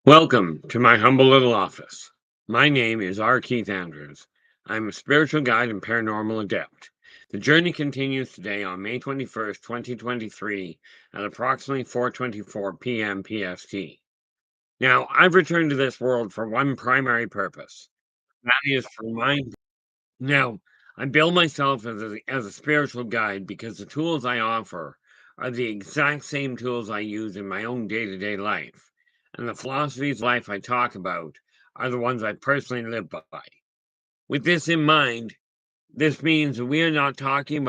Welcome to my humble little office. My name is R. Keith Andrews. I'm a spiritual guide and paranormal adept. The journey continues today on May 21st, 2023 at approximately 4:24 p.m. PST. Now, I've returned to this world for one primary purpose. That is for my now, I bill myself as a spiritual guide because the tools I offer are the exact same tools I use in my own day-to-day life. And the philosophies of life I talk about are the ones I personally live by. With this in mind, this means that we are not talking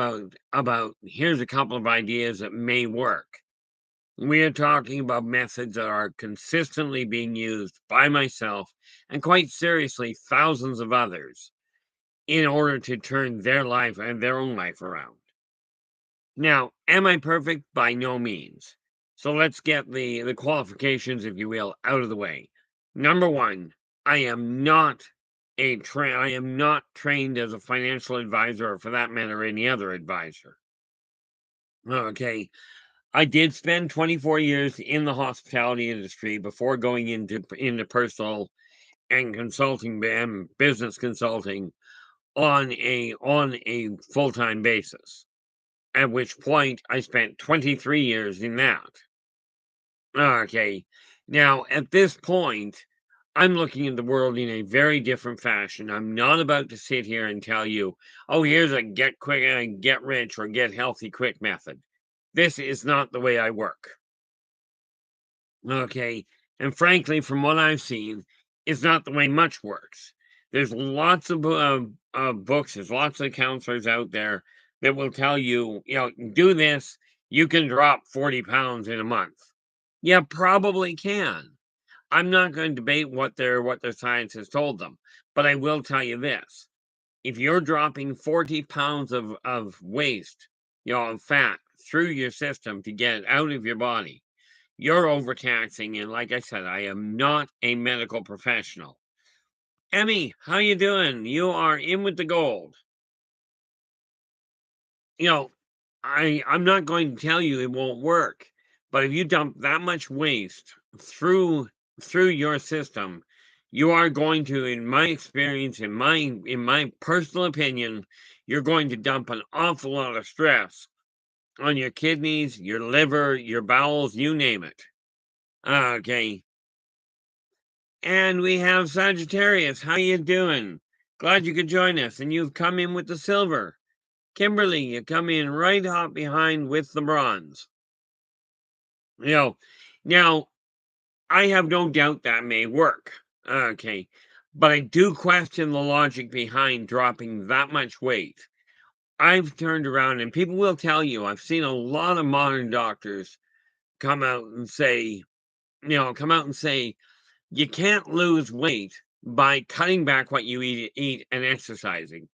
about here's a couple of ideas that may work. We are talking about methods that are consistently being used by myself and quite seriously thousands of others in order to turn their life and their own life around. Now, am I perfect? By no means. So let's get the qualifications, if you will, out of the way. Number one, I am not I am not trained as a financial advisor, or for that matter, any other advisor. Okay. I did spend 24 years in the hospitality industry before going into personal and consulting and business consulting on a full-time basis, at which point I spent 23 years in that. Okay. Now, at this point, I'm looking at the world in a very different fashion. I'm not about to sit here and tell you, "Oh, here's a get quick get rich or get healthy quick method." This is not the way I work. Okay. And frankly, from what I've seen, it's not the way much works. There's lots of books, there's lots of counselors out there that will tell you, do this, you can drop 40 pounds in a month. Yeah, probably can. I'm not going to debate what their science has told them, but I will tell you this. If you're dropping 40 pounds of waste, of fat through your system to get it out of your body, you're overtaxing, and like I said, I am not a medical professional. Emmy, how you doing? You are in with the gold. You know, I'm not going to tell you it won't work, but if you dump that much waste through your system, you are going to, in my experience, in my personal opinion, you're going to dump an awful lot of stress on your kidneys, your liver, your bowels, you name it. Okay. And we have Sagittarius. How you doing? Glad you could join us. And you've come in with the silver. Kimberly, you come in right hot behind with the bronze. You know, now I have no doubt that may work. Okay. But I do question the logic behind dropping that much weight. I've turned around and people will tell you, I've seen a lot of modern doctors come out and say, you can't lose weight by cutting back what you eat and exercising.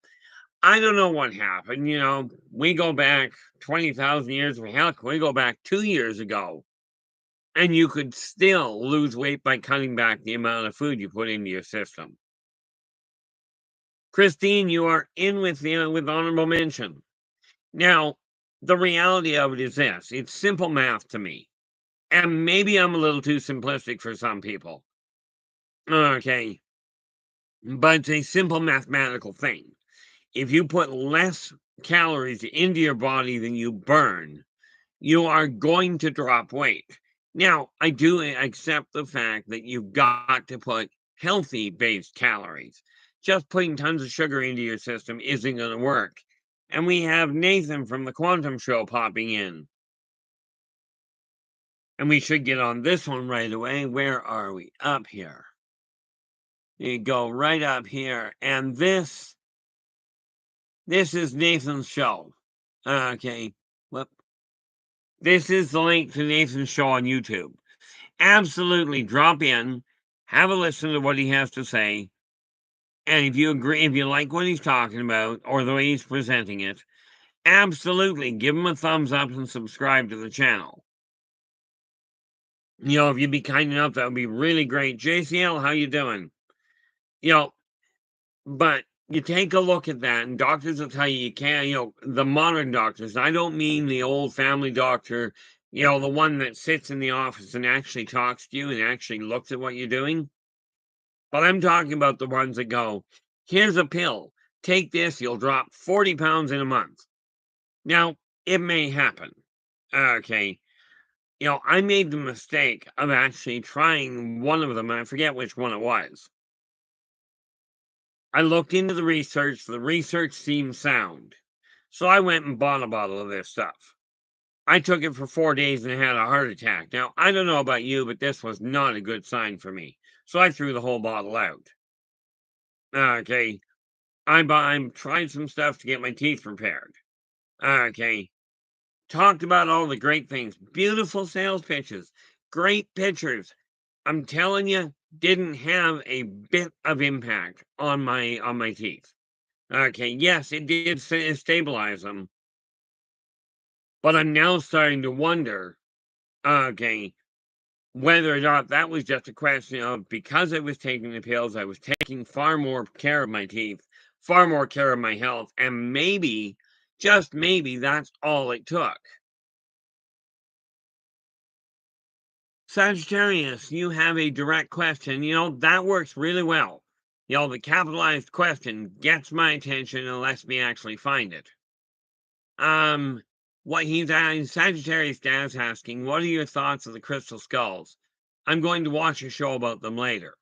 I don't know what happened. We go back 20,000 years. Heck, we go back 2 years ago, and you could still lose weight by cutting back the amount of food you put into your system. Christine, you are in with honorable mention. Now, the reality of it is this: it's simple math to me, and maybe I'm a little too simplistic for some people. Okay, but it's a simple mathematical thing. If you put less calories into your body than you burn, you are going to drop weight. Now, I do accept the fact that you've got to put healthy based calories. Just putting tons of sugar into your system isn't going to work. And we have Nathan from the Quantum Show popping in. And we should get on this one right away. Where are we? Up here. You go right up here. And this is Nathan's show. Okay. Well, this is the link to Nathan's show on YouTube. Absolutely drop in, have a listen to what he has to say. And if you agree, if you like what he's talking about or the way he's presenting it, absolutely give him a thumbs up and subscribe to the channel. If you'd be kind enough, that would be really great. JCL, how you doing? You know, but you take a look at that, and doctors will tell you can't, the modern doctors, I don't mean the old family doctor The one that sits in the office and actually talks to you and actually looks at what you're doing. But I'm talking about the ones that go, here's a pill. Take this, you'll drop 40 pounds in a month. Now, it may happen. Okay. I made the mistake of actually trying one of them, and I forget which one it was. I looked into the research seemed sound. So I went and bought a bottle of this stuff. I took it for 4 days and had a heart attack. Now, I don't know about you, but this was not a good sign for me. So I threw the whole bottle out. Okay. I tried some stuff to get my teeth repaired. Okay. Talked about all the great things. Beautiful sales pitches. Great pictures. I'm telling you, didn't have a bit of impact on my teeth. Okay, yes, it did stabilize them, but I'm now starting to wonder, okay, whether or not that was just a question of because I was taking the pills, I was taking far more care of my teeth, far more care of my health, and maybe, just maybe, that's all it took. Sagittarius, you have a direct question. That works really well. The capitalized question gets my attention and lets me actually find it. What Sagittarius Dad's asking, what are your thoughts of the crystal skulls? I'm going to watch a show about them later.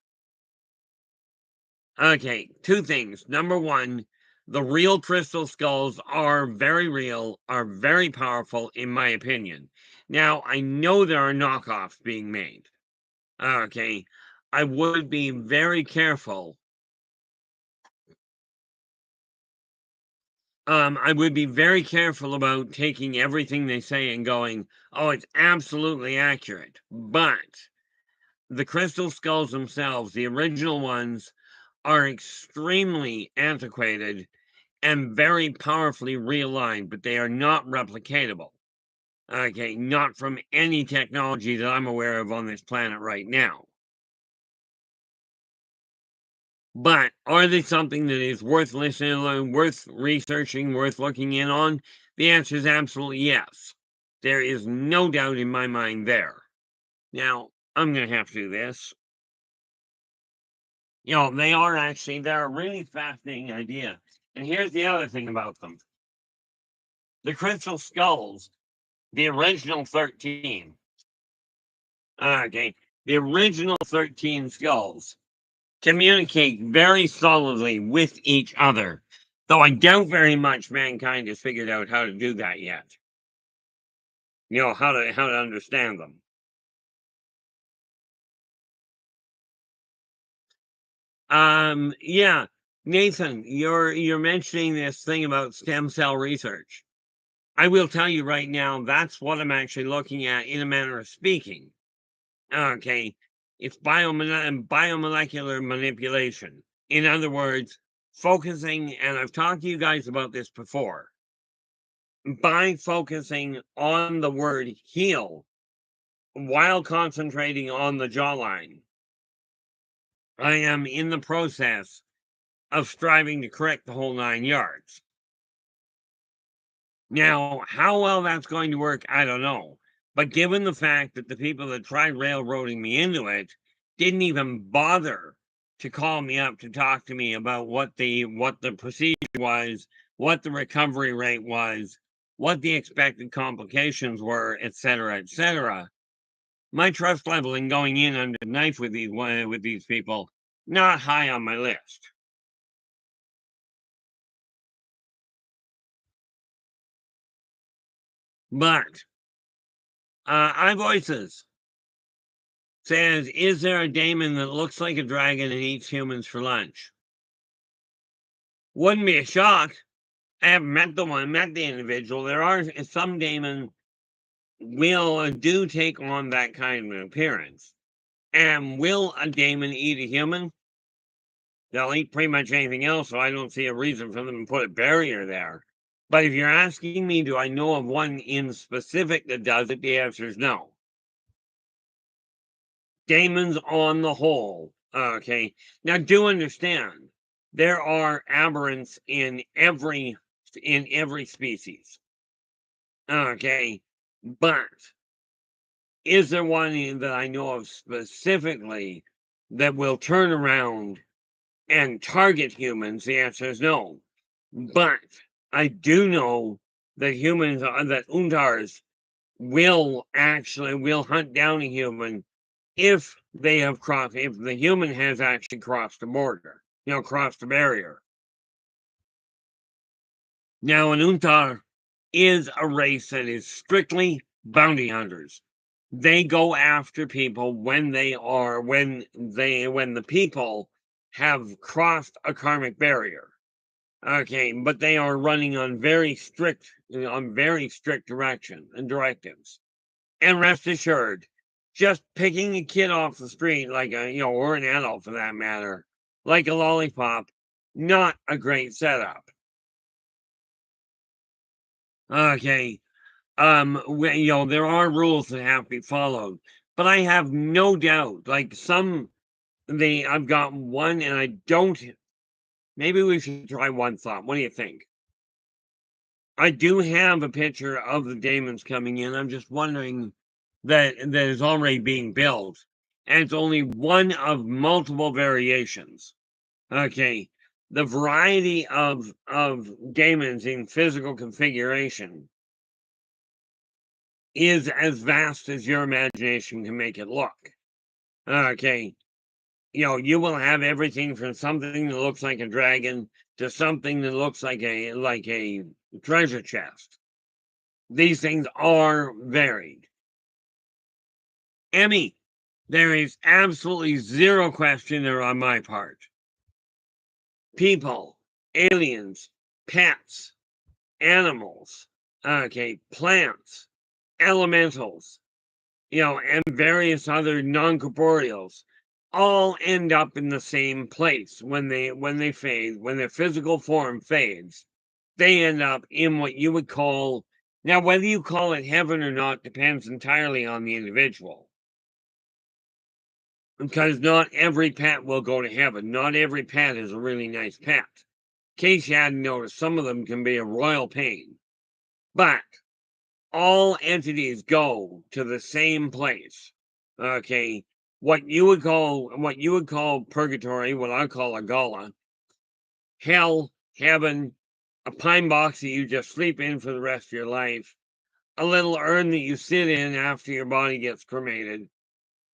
Okay, two things. Number one, the real crystal skulls are very real, are very powerful, in my opinion. Now, I know there are knockoffs being made. Okay, I would be very careful. I would be very careful about taking everything they say and going, oh, it's absolutely accurate. But the crystal skulls themselves, the original ones, are extremely antiquated and very powerfully realigned, but they are not replicatable. Okay, not from any technology that I'm aware of on this planet right now. But are they something that is worth listening to, worth researching, worth looking in on? The answer is absolutely yes. There is no doubt in my mind there. Now, I'm going to have to do this. They're a really fascinating idea. And here's the other thing about them. The crystal skulls, the original 13, okay, the original 13 skulls communicate very solidly with each other, though I doubt very much mankind has figured out how to do that yet. How to understand them. Yeah, Nathan, you're mentioning this thing about stem cell research. I will tell you right now, that's what I'm actually looking at in a manner of speaking. Okay, it's biomolecular manipulation. In other words, focusing, and I've talked to you guys about this before, by focusing on the word heal while concentrating on the jawline, I am in the process of striving to correct the whole 9 yards. Now, how well that's going to work, I don't know. But given the fact that the people that tried railroading me into it didn't even bother to call me up to talk to me about what the procedure was, what the recovery rate was, what the expected complications were, etc., etc., my trust level in going in under the knife with these people not high on my list. But iVoices says, is there a daemon that looks like a dragon and eats humans for lunch? Wouldn't be a shock. I haven't met the individual. There are some daemon do take on that kind of appearance. And will a daemon eat a human? They'll eat pretty much anything else, so I don't see a reason for them to put a barrier there. But if you're asking me, do I know of one in specific that does it? The answer is no. Daemons on the whole. Okay. Now do understand there are aberrants in every species. Okay. But Is there one that I know of specifically that will turn around and target humans? The answer is no. But I do know that that Untars will hunt down a human if the human has actually crossed the border, crossed the barrier. Now, an Untar is a race that is strictly bounty hunters. They go after people when the people have crossed a karmic barrier. Okay, but they are running on very strict direction and directives. And rest assured, just picking a kid off the street or an adult for that matter, like a lollipop, not a great setup. Okay, there are rules that have to be followed, but I have no doubt, I've got one, and I don't. Maybe we should try one thought. What do you think? I do have a picture of the daemons coming in. I'm just wondering that is already being built, and it's only one of multiple variations. Okay, the variety of daemons in physical configuration is as vast as your imagination can make it look. Okay, you will have everything from something that looks like a dragon to something that looks like a treasure chest. These things are varied. Emmy, there is absolutely zero question there on my part. People, aliens, pets, animals, okay, plants, elementals, and various other non-corporeals all end up in the same place when they fade, when their physical form fades. They end up in what you would call, now whether you call it heaven or not depends entirely on the individual. Because not every pet will go to heaven. Not every pet is a really nice pet. In case you hadn't noticed, some of them can be a royal pain. But all entities go to the same place. Okay. What you would call purgatory, what I call a gala, hell, heaven, a pine box that you just sleep in for the rest of your life, a little urn that you sit in after your body gets cremated,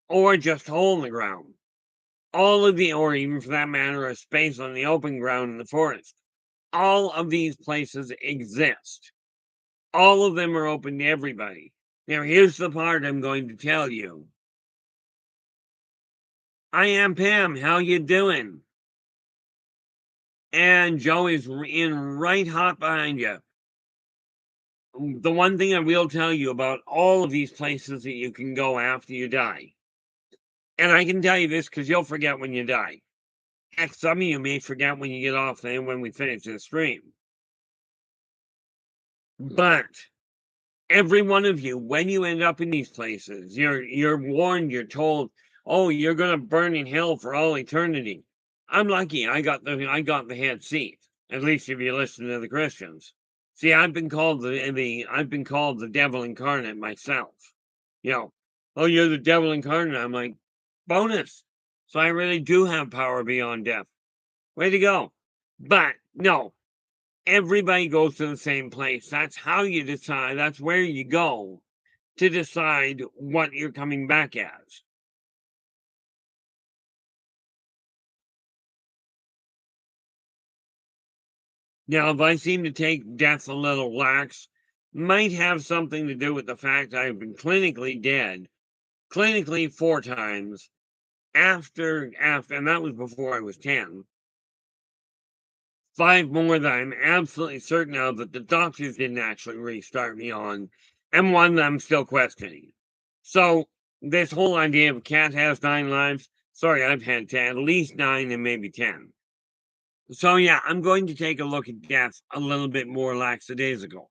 or just a hole in the ground. Or even for that matter, a space on the open ground in the forest. All of these places exist. All of them are open to everybody. Now, here's the part I'm going to tell you. I am Pam. How you doing? And Joe is in right hot behind you. The one thing I will tell you about all of these places that you can go after you die, and I can tell you this because you'll forget when you die. Heck, some of you may forget when you get off there when we finish this stream. But every one of you, when you end up in these places, you're warned, you're told, oh, you're gonna burn in hell for all eternity. I'm lucky I got the head seat, at least if you listen to the Christians. See, I've been called the devil incarnate myself. Oh, you're the devil incarnate. I'm like, bonus. So I really do have power beyond death. Way to go. But no, everybody goes to the same place. That's how you decide. That's where you go to decide what you're coming back as. Now, if I seem to take death a little lax, might have something to do with the fact I've been clinically dead, clinically 4 times, after, and that was before I was 10. 5 more that I'm absolutely certain of that the doctors didn't actually restart me on, and 1 that I'm still questioning. So, this whole idea of a cat has 9 lives, sorry, I've had at least 9 and maybe 10. So, yeah, I'm going to take a look at death a little bit more lackadaisical.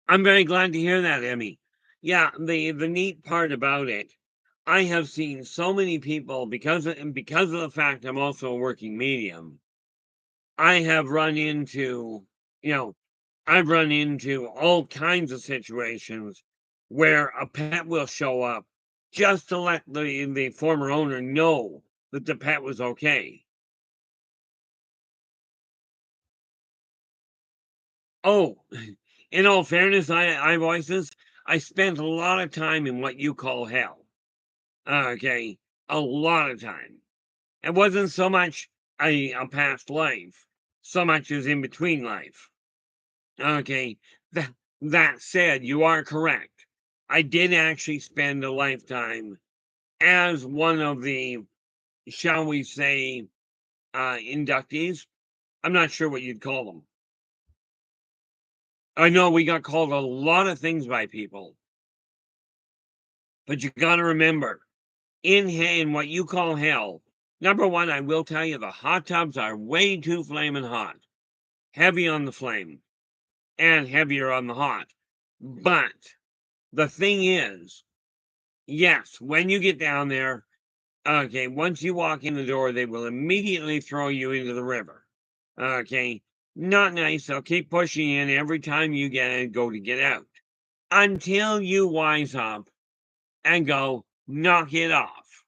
I'm very glad to hear that, Emmy. Yeah, the neat part about it, I have seen so many people because of the fact I'm also a working medium. I have run into, I've run into all kinds of situations where a pet will show up just to let the former owner know that the pet was okay. Oh, in all fairness, I voices, I spent a lot of time in what you call hell. Okay, a lot of time. It wasn't so much a past life, so much as in between life. Okay, that said, you are correct. I did actually spend a lifetime as one of the, shall we say, inductees. I'm not sure what you'd call them. I know we got called a lot of things by people, but you got to remember, in what you call hell, number one, I will tell you the hot tubs are way too flaming hot, heavy on the flame, and heavier on the hot. But the thing is, yes, when you get down there, okay, once you walk in the door, they will immediately throw you into the river. Okay, not nice. They'll keep pushing in every time you go to get out until you wise up and go, knock it off.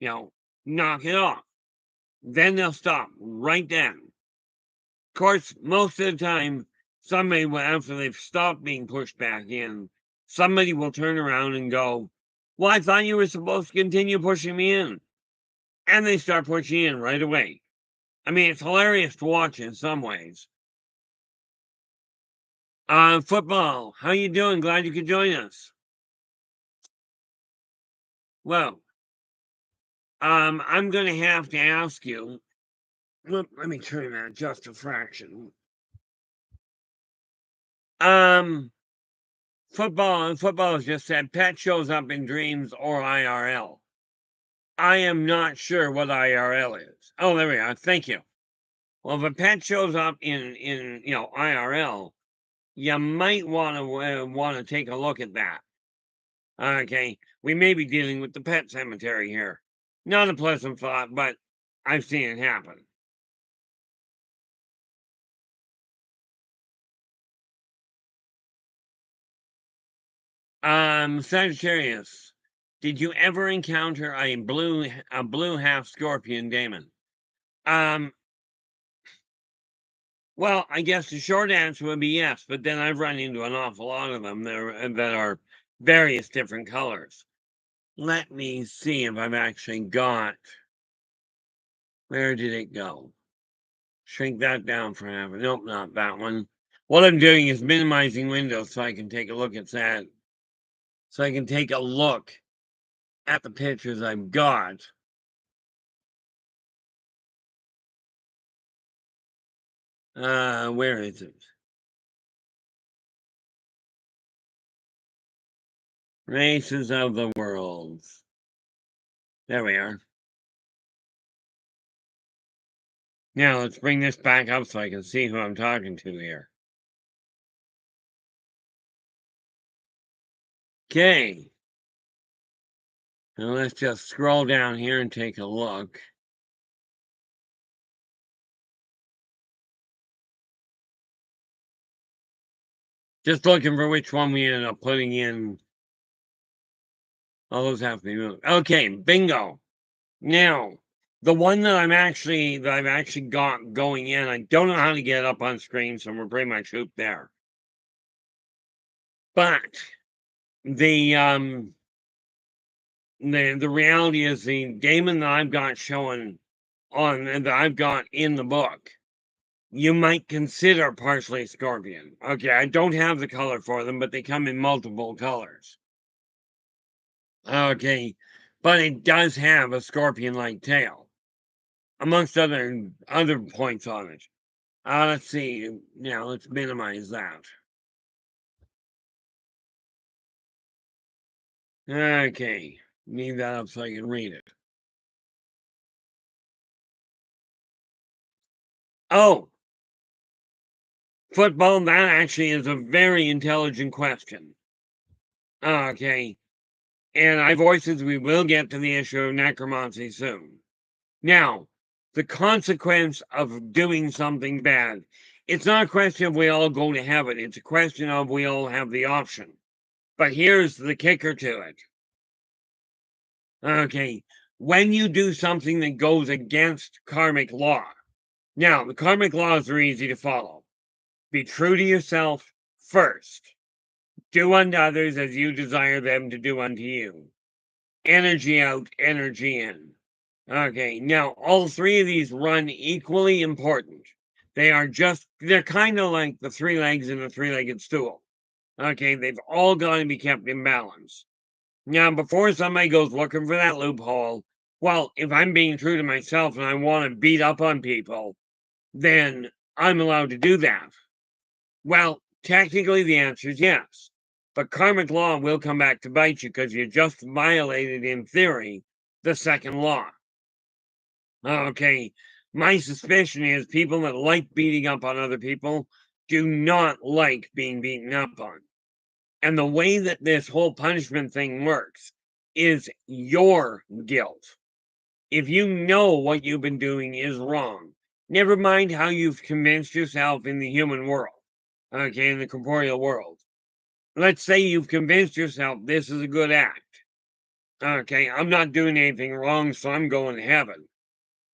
You know, knock it off. Then they'll stop right then. Of course, most of the time, somebody will, after they've stopped being pushed back in, somebody will turn around and go, well, I thought you were supposed to continue pushing me in. And they start pushing in right away. I mean, it's hilarious to watch in some ways. Football, how you doing? Glad you could join us. Well, I'm going to have to ask you. Let me turn that just a fraction. Football has just said pet shows up in dreams or IRL. I am not sure what IRL is. Oh, there we are. Thank you. Well, if a pet shows up in IRL, you might want to take a look at that. Okay, we may be dealing with the pet cemetery here. Not a pleasant thought, but I've seen it happen. Sagittarius, did you ever encounter a blue half scorpion daemon? Well, I guess the short answer would be yes, but then I've run into an awful lot of them that are various different colors. Let me see if I've actually got. Where did it go? Shrink that down for half. Nope, not that one. What I'm doing is minimizing windows so I can take a look at that. So I can take a look at the pictures I've got. Where is it? Races of the world. There we are. Now let's bring this back up so I can see who I'm talking to here. Okay. Now let's just scroll down here and take a look. Just looking for which one we ended up putting in. All those have to be moved. Okay, bingo. Now, the one that I've actually got going in, I don't know how to get it up on screen, so we're pretty much hooped there. But the reality is the daemon that I've got showing on and that I've got in the book, you might consider partially scorpion. Okay, I don't have the color for them, but they come in multiple colors. Okay, but it does have a scorpion-like tail, amongst other points on it. Let's see. Now let's minimize that. Okay, leave that up so I can read it. Oh, football. That actually is a very intelligent question. Okay, and I voices we will get to the issue of necromancy soon. Now, the consequence of doing something bad. It's not a question of we all go to heaven. It's a question of we all have the option. But here's the kicker to it. Okay, when you do something that goes against karmic law, now the karmic laws are easy to follow. Be true to yourself first. Do unto others as you desire them to do unto you. Energy out, energy in. Okay, now all three of these run equally important. They're kind of like the three legs in a three-legged stool. Okay, they've all got to be kept in balance. Now, before somebody goes looking for that loophole, well, if I'm being true to myself and I want to beat up on people, then I'm allowed to do that. Well, technically the answer is yes. But karmic law will come back to bite you because you just violated, in theory, the second law. Okay, my suspicion is people that like beating up on other people do not like being beaten up on. And the way that this whole punishment thing works is your guilt. If you know what you've been doing is wrong, never mind how you've convinced yourself in the human world, okay, in the corporeal world. Let's say you've convinced yourself this is a good act. Okay, I'm not doing anything wrong, so I'm going to heaven.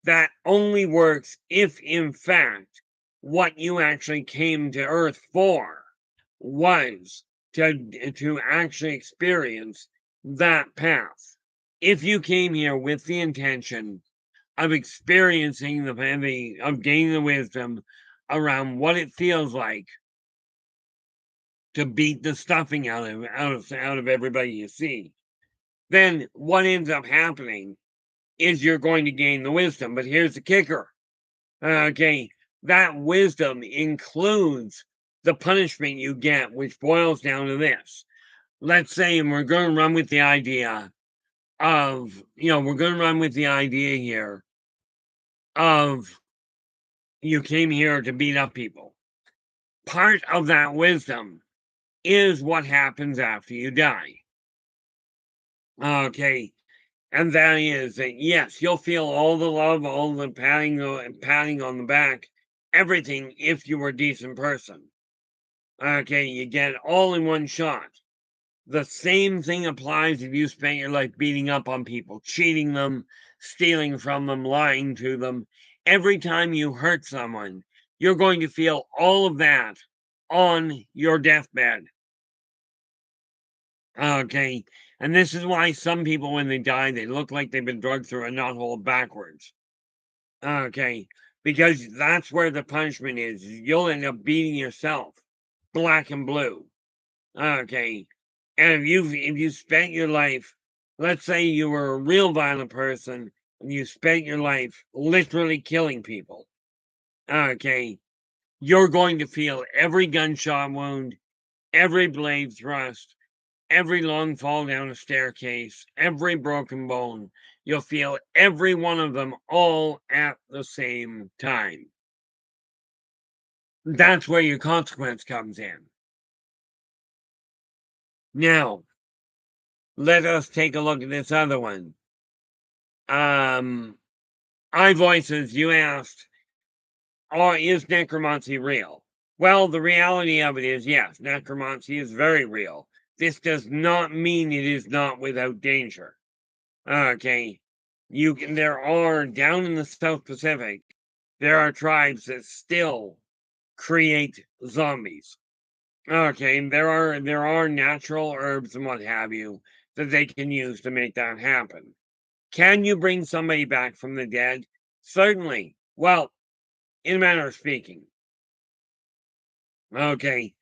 That only works if, in fact, what you actually came to Earth for was to actually experience that path. If you came here with the intention of experiencing of gaining the wisdom around what it feels like to beat the stuffing out of everybody you see, then what ends up happening is you're going to gain the wisdom. But here's the kicker. Okay, that wisdom includes the punishment you get, which boils down to this. Let's say, and we're going to run with the idea of, we're going to run with the idea here of you came here to beat up people. Part of that wisdom is what happens after you die. Okay, and that is that, yes, you'll feel all the love, all the patting on the back, everything if you were a decent person. Okay, you get it all in one shot. The same thing applies if you spent your life beating up on people, cheating them, stealing from them, lying to them. Every time you hurt someone, you're going to feel all of that on your deathbed. Okay, and this is why some people, when they die, they look like they've been drugged through a knothole backwards. Okay, because that's where the punishment is. You'll end up beating yourself black and blue. Okay, and if you spent your life, let's say you were a real violent person, and you spent your life literally killing people. Okay, you're going to feel every gunshot wound, every blade thrust, every long fall down a staircase, every broken bone. You'll feel every one of them all at the same time. That's where your consequence comes in. Now, let us take a look at this other one. iVoices, you asked, is necromancy real? Well, the reality of it is, yes, necromancy is very real. This does not mean it is not without danger. Okay, there are, down in the South Pacific, there are tribes that still create zombies. Okay, there are natural herbs and what have you that they can use to make that happen. Can you bring somebody back from the dead? Certainly. Well, in a manner of speaking. Okay.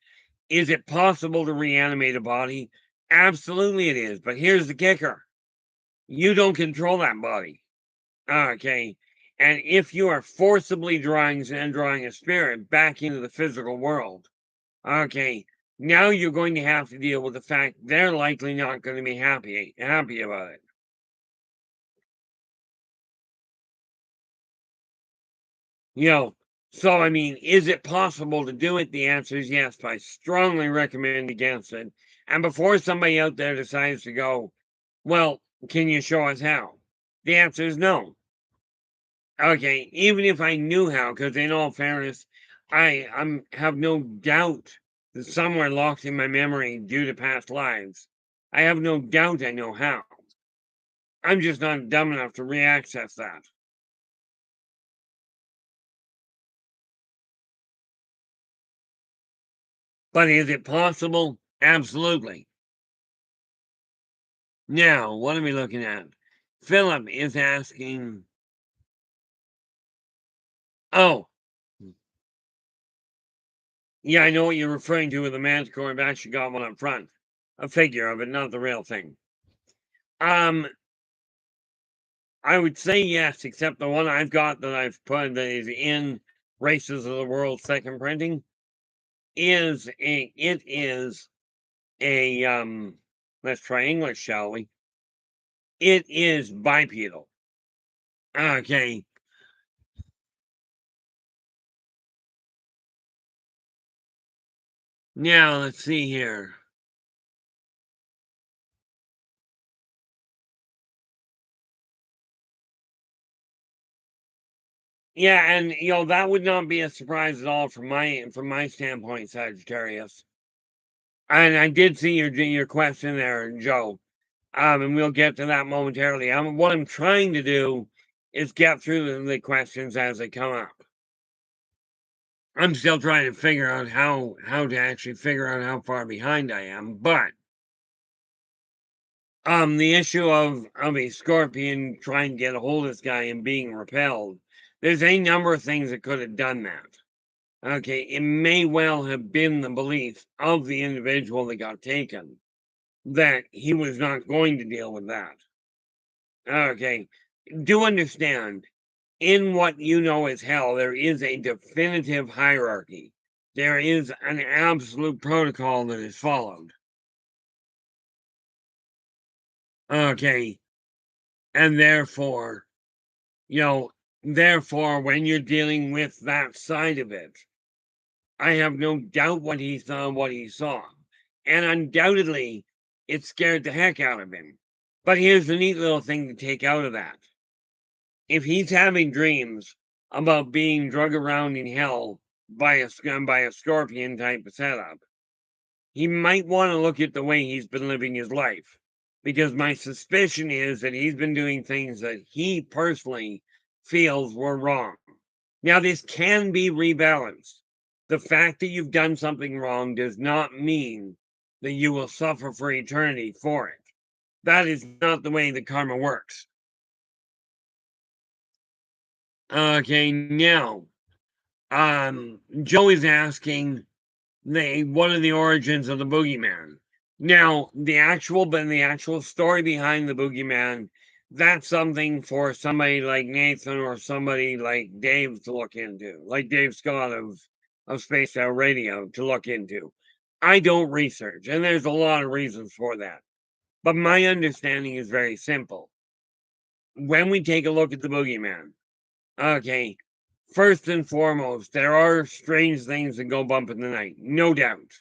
Is it possible to reanimate a body? Absolutely it is. But here's the kicker. You don't control that body. Okay. And if you are forcibly drawing a spirit back into the physical world, okay, now you're going to have to deal with the fact they're likely not going to be happy about it. So I mean, is it possible to do it? The answer is yes, but I strongly recommend against it. And before somebody out there decides to go, well, can you show us how? The answer is no. Okay, even if I knew how, because in all fairness, I have no doubt that's somewhere locked in my memory due to past lives. I have no doubt I know how. I'm just not dumb enough to re-access that. But is it possible? Absolutely. Now, what are we looking at? Philip is asking, oh, yeah, I know what you're referring to with the manticore. I've actually got one up front. A figure of it, not the real thing. I would say yes, except the one I've got that I've put that is in Races of the World second printing is a let's try English, shall we? It is bipedal. Okay. Now let's see here. Yeah, and that would not be a surprise at all from my standpoint, Sagittarius. And I did see your question there, Joe. And we'll get to that momentarily. What I'm trying to do is get through the questions as they come up. I'm still trying to figure out how to actually figure out how far behind I am, but the issue of a scorpion trying to get a hold of this guy and being repelled, there's a number of things that could have done that. Okay, it may well have been the belief of the individual that got taken that he was not going to deal with that. Okay, do understand, in what you know as hell, there is a definitive hierarchy. There is an absolute protocol that is followed. Okay, and therefore, when you're dealing with that side of it, I have no doubt what he saw. And undoubtedly, it scared the heck out of him. But here's the neat little thing to take out of that. If he's having dreams about being drug around in hell by a scorpion type of setup, he might want to look at the way he's been living his life. Because my suspicion is that he's been doing things that he personally feels were wrong. Now, this can be rebalanced. The fact that you've done something wrong does not mean that you will suffer for eternity for it. That is not the way the karma works. Okay, now, Joe is asking what are the origins of the boogeyman? Now, the actual story behind the boogeyman, that's something for somebody like Nathan or somebody like Dave to look into, like Dave Scott of Spaced Out Radio to look into. I don't research, and there's a lot of reasons for that. But my understanding is very simple. When we take a look at the boogeyman, okay, first and foremost, there are strange things that go bump in the night, no doubt.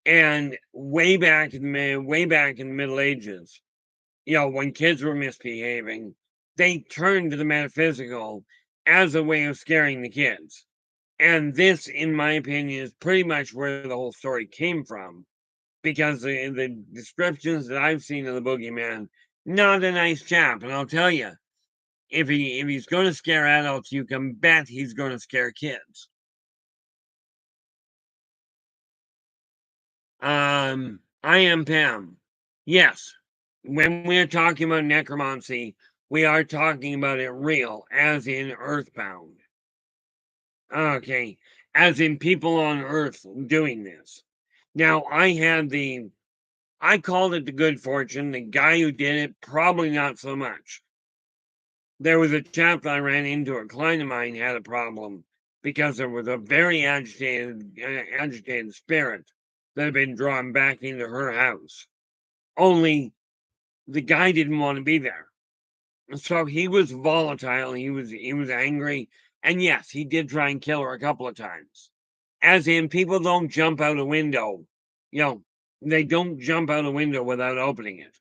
And way back in the Middle Ages, when kids were misbehaving, they turned to the metaphysical as a way of scaring the kids. And this, in my opinion, is pretty much where the whole story came from. Because the descriptions that I've seen of the boogeyman, not a nice chap. And I'll tell you, if he's going to scare adults, you can bet he's going to scare kids. I am Pam. Yes, when we are talking about necromancy, we are talking about it real, as in earthbound. Okay, as in people on Earth doing this. Now, I called it the good fortune. The guy who did it, probably not so much. There was a chap that I ran into, a client of mine had a problem because there was a very agitated spirit that had been drawn back into her house. Only the guy didn't want to be there. So he was volatile, he was angry, and yes, he did try and kill her a couple of times. As in, people don't jump out a window, they don't jump out a window without opening it.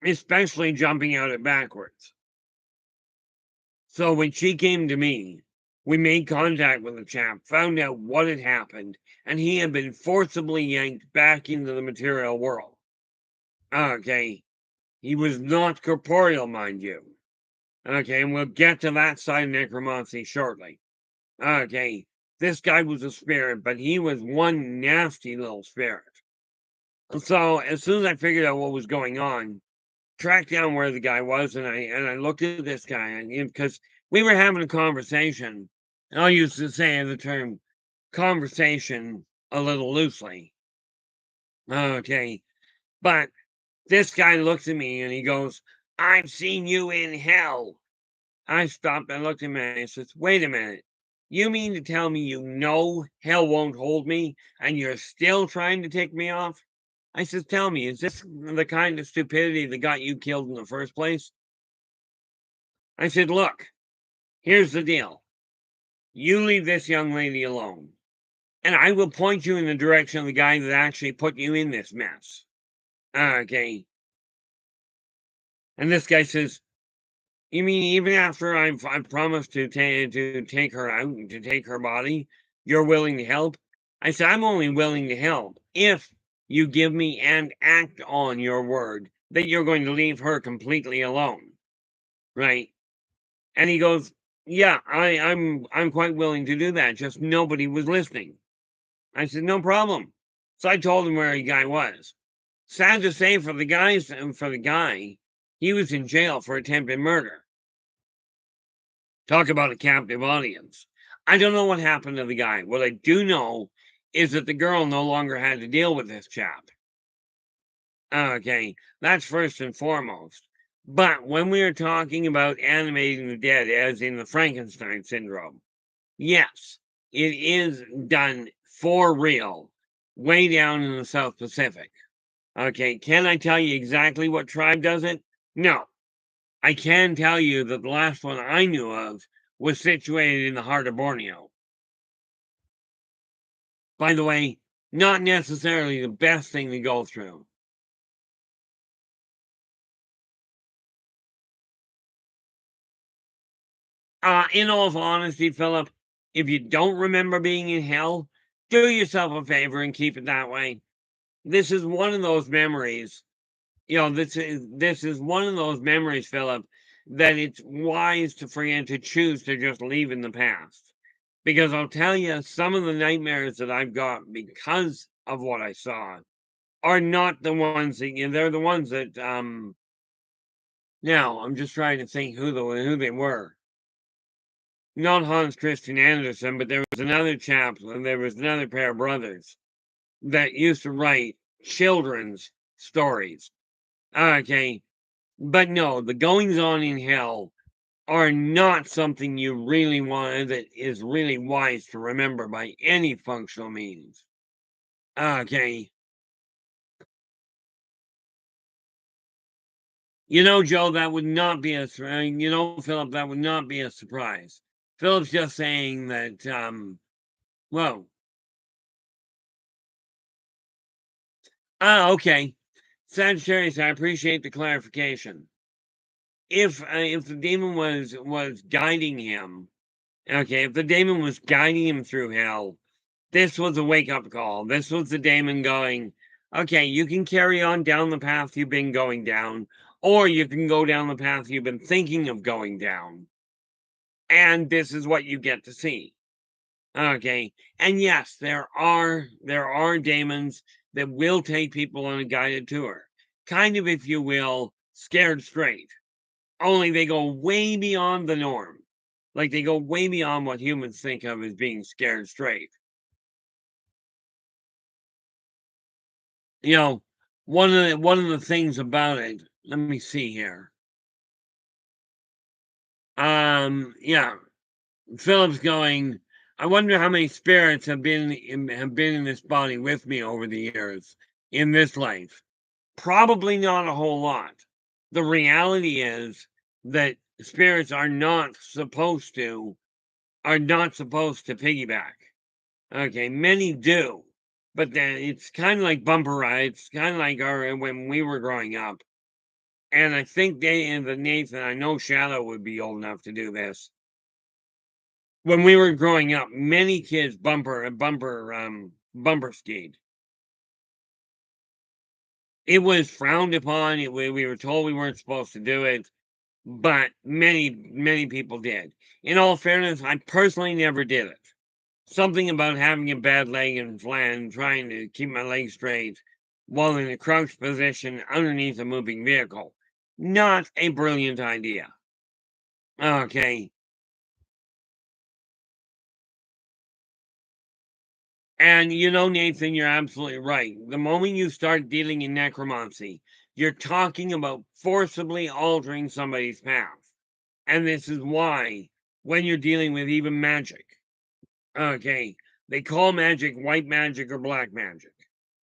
Especially jumping out it backwards. So when she came to me, We made contact with the chap, found out what had happened, and he had been forcibly yanked back into the material world. Okay, he was not corporeal, mind you. Okay, and we'll get to that side of necromancy shortly. Okay, this guy was a spirit, but he was one nasty little spirit. So as soon as I figured out what was going on, tracked down where the guy was, and I looked at this guy, and because we were having a conversation, and I'll use to say the term conversation a little loosely. Okay, but this guy looks at me and he goes, "I've seen you in hell." I stopped and looked at him and I says, "Wait a minute. You mean to tell me you know hell won't hold me and you're still trying to take me off?" I says, "Tell me, is this the kind of stupidity that got you killed in the first place?" I said, "Look, here's the deal. You leave this young lady alone, and I will point you in the direction of the guy that actually put you in this mess." Okay. And this guy says, "You mean even after I've promised to take her out, to take her body, you're willing to help?" I said, "I'm only willing to help if you give me and act on your word that you're going to leave her completely alone, right?" And he goes, "Yeah, I'm quite willing to do that. Just nobody was listening." I said, "No problem." So I told him where the guy was. Sad to say, for the guy, he was in jail for attempted murder. Talk about a captive audience. I don't know what happened to the guy. What I do know is that the girl no longer had to deal with this chap. Okay, that's first and foremost. But when we are talking about animating the dead, as in the Frankenstein syndrome, yes, it is done for real, way down in the South Pacific. Okay, can I tell you exactly what tribe does it? No. I can tell you that the last one I knew of was situated in the heart of Borneo. By the way, not necessarily the best thing to go through. In all honesty, Philip, if you don't remember being in hell, do yourself a favor and keep it that way. This is one of those memories. This is one of those memories, Philip, that it's wise to forget, to choose to just leave in the past. Because I'll tell you, some of the nightmares that I've got because of what I saw are not the ones that they're the ones that now I'm just trying to think who they were. Not Hans Christian Andersen, but there was another chap, and there was another pair of brothers that used to write children's stories. Okay, but no, the goings on in hell are not something you really want, that is really wise to remember by any functional means. Okay. Joe, that would not be Philip, that would not be a surprise. Philip's just saying that, well, okay. Sagittarius, I appreciate the clarification. If the demon was guiding him, okay, if the demon was guiding him through hell, this was a wake-up call. This was the demon going, "Okay, you can carry on down the path you've been going down, or you can go down the path you've been thinking of going down. And this is what you get to see." Okay. And yes, there are demons that will take people on a guided tour. Kind of, if you will, scared straight. Only they go way beyond the norm. Like they go way beyond what humans think of as being scared straight. You know, one of the things about it, let me see here. Yeah, Philip's going, "I wonder how many spirits have been in this body with me over the years in this life. Probably not a whole lot. The reality is that spirits are not supposed to piggyback. Okay, many do, but then it's kind of like bumper rides, kind of like when we were growing up. And I think Nathan, I know Shadow would be old enough to do this. when we were growing up, many kids bumper skied. It was frowned upon. We were told we weren't supposed to do it, but many people did. In all fairness, I personally never did it. Something about having a bad leg and trying to keep my leg straight while in a crouched position underneath a moving vehicle. Not a brilliant idea. Okay. And you know, Nathan, you're absolutely right. The moment you start dealing in necromancy, you're talking about forcibly altering somebody's path. And this is why, when you're dealing with even magic, okay, they call magic white magic or black magic.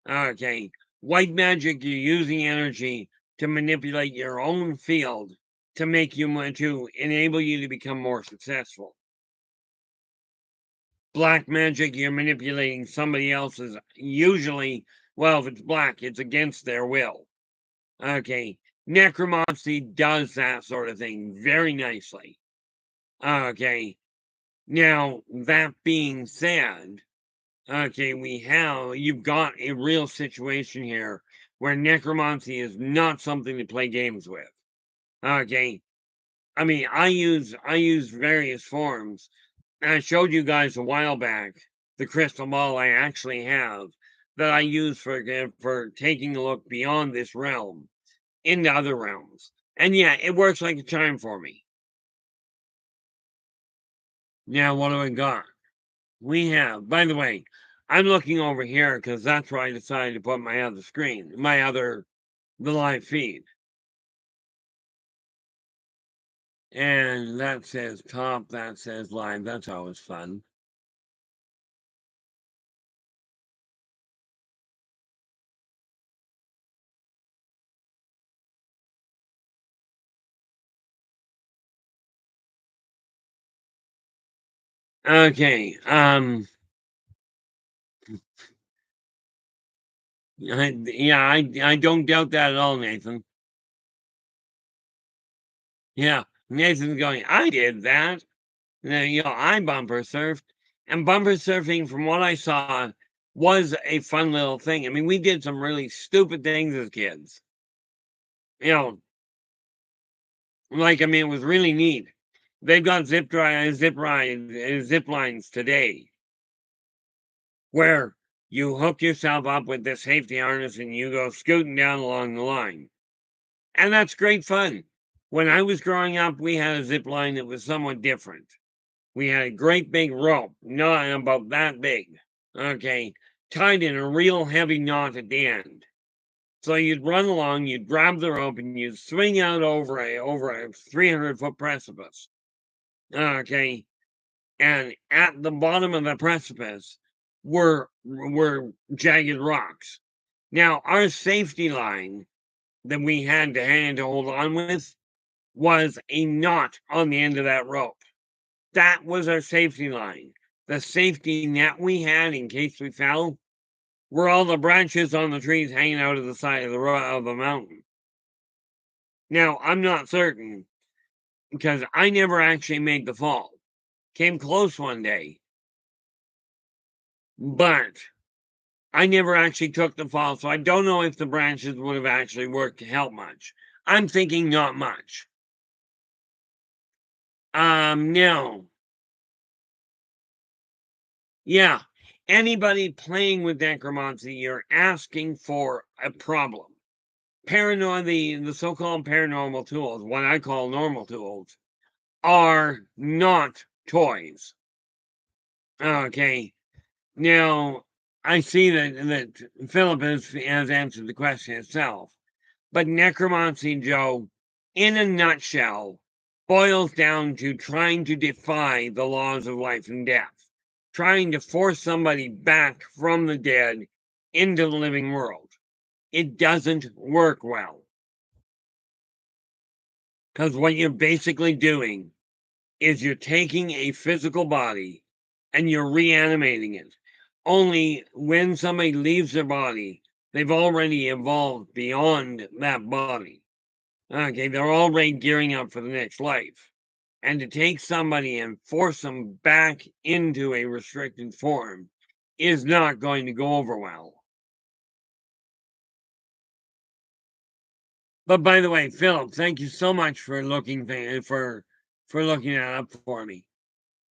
Okay, white magic, you're using energy to manipulate your own field to make you to enable you to become more successful. Black magic, you're manipulating somebody else's, usually, well, if it's black, it's against their will. Okay, necromancy does that sort of thing very nicely. Okay, now, that being said, okay, you've got a real situation here where necromancy is not something to play games with. Okay, I mean, I use various forms. And I showed you guys a while back the crystal ball I actually have that I use for taking a look beyond this realm into other realms. And yeah, it works like a charm for me. Now, what do we got? We have, by the way, I'm looking over here because that's where I decided to put my other screen, the live feed. And that says top, that says live. That's always fun. Okay, I don't doubt that at all, Nathan. Yeah, Nathan's going, I did that. I bumper surfed. And bumper surfing, from what I saw, was a fun little thing. I mean, we did some really stupid things as kids. You know, like, I mean, it was really neat. They've got zip lines today where you hook yourself up with this safety harness and you go scooting down along the line. And that's great fun. When I was growing up, we had a zip line that was somewhat different. We had a great big rope, not about that big, okay, tied in a real heavy knot at the end. So you'd run along, you'd grab the rope, and you'd swing out over a 300-foot precipice. Okay, and at the bottom of the precipice were jagged rocks. Now, our safety line that we had to hold on with was a knot on the end of that rope. That was our safety line. The safety net we had in case we fell were all the branches on the trees hanging out of the side of the mountain. Now, I'm not certain because I never actually made the fall. Came close one day, but I never actually took the fall, so I don't know if the branches would have actually worked to help much. I'm thinking not much. No. Yeah. Anybody playing with necromancy, you're asking for a problem. The so-called paranormal tools, what I call normal tools, are not toys. Okay. Now, I see that Philip has answered the question itself. But necromancy, Joe, in a nutshell, boils down to trying to defy the laws of life and death, trying to force somebody back from the dead into the living world. It doesn't work well. Because what you're basically doing is you're taking a physical body and you're reanimating it. Only when somebody leaves their body, they've already evolved beyond that body. Okay, they're already gearing up for the next life. And to take somebody and force them back into a restricted form is not going to go over well. But by the way, Philip, thank you so much for looking for looking that up for me.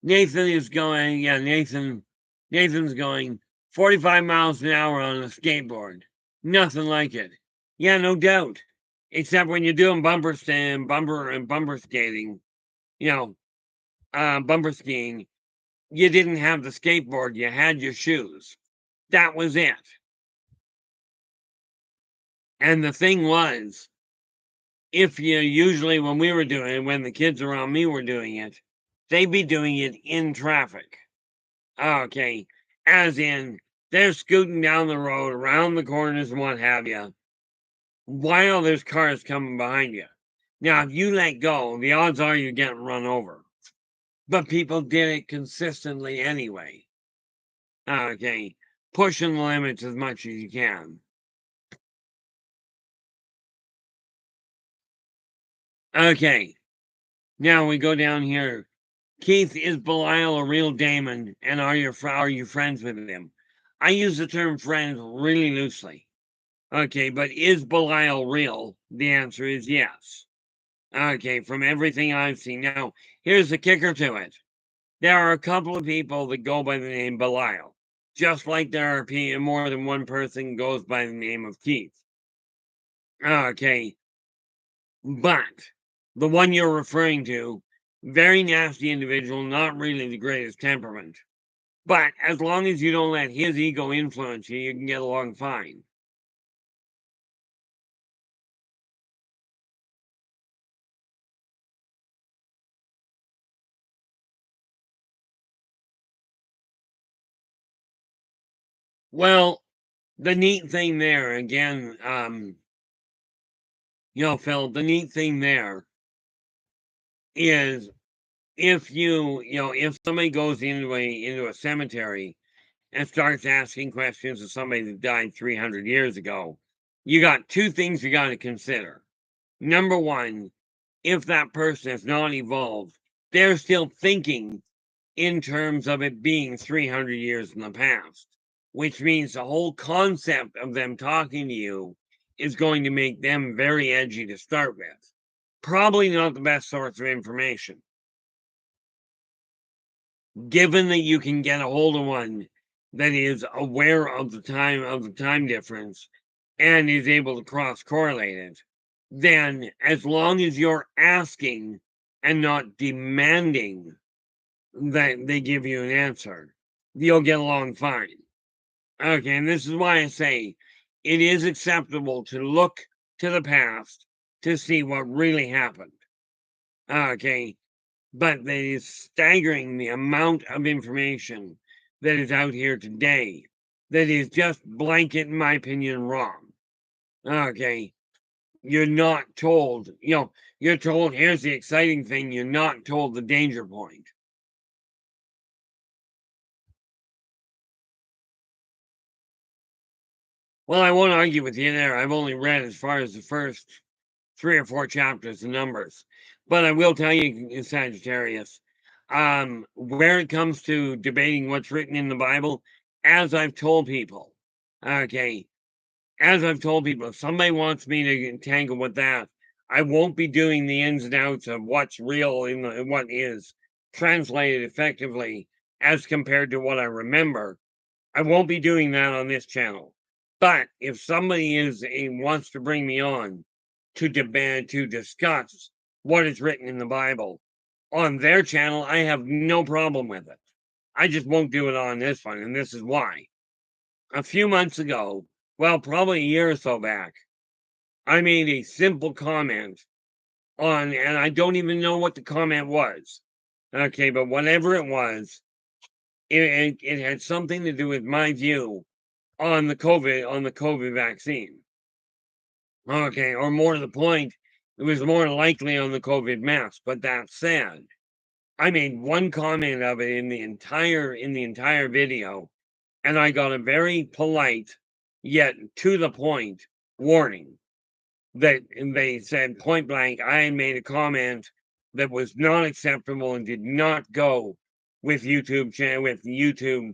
Nathan is going, yeah, Nathan's going 45 miles an hour on a skateboard. Nothing like it. Yeah, no doubt. Except when you're doing bumper skating, bumper skiing, you didn't have the skateboard, you had your shoes. That was it. And the thing was, if you usually, when we were doing it, when the kids around me were doing it, they'd be doing it in traffic. Okay. As in, they're scooting down the road, around the corners and what have you, while there's cars coming behind you. Now, if you let go, the odds are you're getting run over. But people did it consistently anyway. Okay. Pushing the limits as much as you can. Okay. Now we go down here. Keith, is Belial a real Damon, and are you friends with him? I use the term friends really loosely. Okay, but is Belial real? The answer is yes. Okay, from everything I've seen. Now, here's the kicker to it. There are a couple of people that go by the name Belial, just like there are more than one person goes by the name of Keith. Okay, but the one you're referring to, very nasty individual, not really the greatest temperament. But as long as you don't let his ego influence you, you can get along fine. Well, the neat thing there, again, Phil, the neat thing there is if somebody goes into a cemetery and starts asking questions of somebody that died 300 years ago, you got two things you got to consider. Number one, if that person has not evolved, they're still thinking in terms of it being 300 years in the past, which means the whole concept of them talking to you is going to make them very edgy to start with. Probably not the best source of information. Given that you can get a hold of one that is aware of the time difference and is able to cross correlate it, then as long as you're asking and not demanding that they give you an answer, you'll get along fine. Okay, and this is why I say it is acceptable to look to the past to see what really happened. Okay, but it is staggering the amount of information that is out here today that is just blanket, in my opinion, wrong. Okay, you're not told, you're told, here's the exciting thing, you're not told the danger point. Well, I won't argue with you there. I've only read as far as the first 3 or 4 chapters of Numbers. But I will tell you, Sagittarius, where it comes to debating what's written in the Bible, as I've told people, okay, if somebody wants me to tangle with that, I won't be doing the ins and outs of what's real and what is translated effectively as compared to what I remember. I won't be doing that on this channel. But if somebody wants to bring me on to debate, to discuss what is written in the Bible on their channel, I have no problem with it. I just won't do it on this one, and this is why. A few months ago, well, probably a year or so back, I made a simple comment and I don't even know what the comment was. Okay, but whatever it was, it had something to do with my view on the COVID vaccine. Okay, or more to the point, it was more likely on the COVID mask. But that said, I made one comment of it in the entire video, and I got a very polite yet to the point warning that they said point blank, I made a comment that was not acceptable and did not go with with the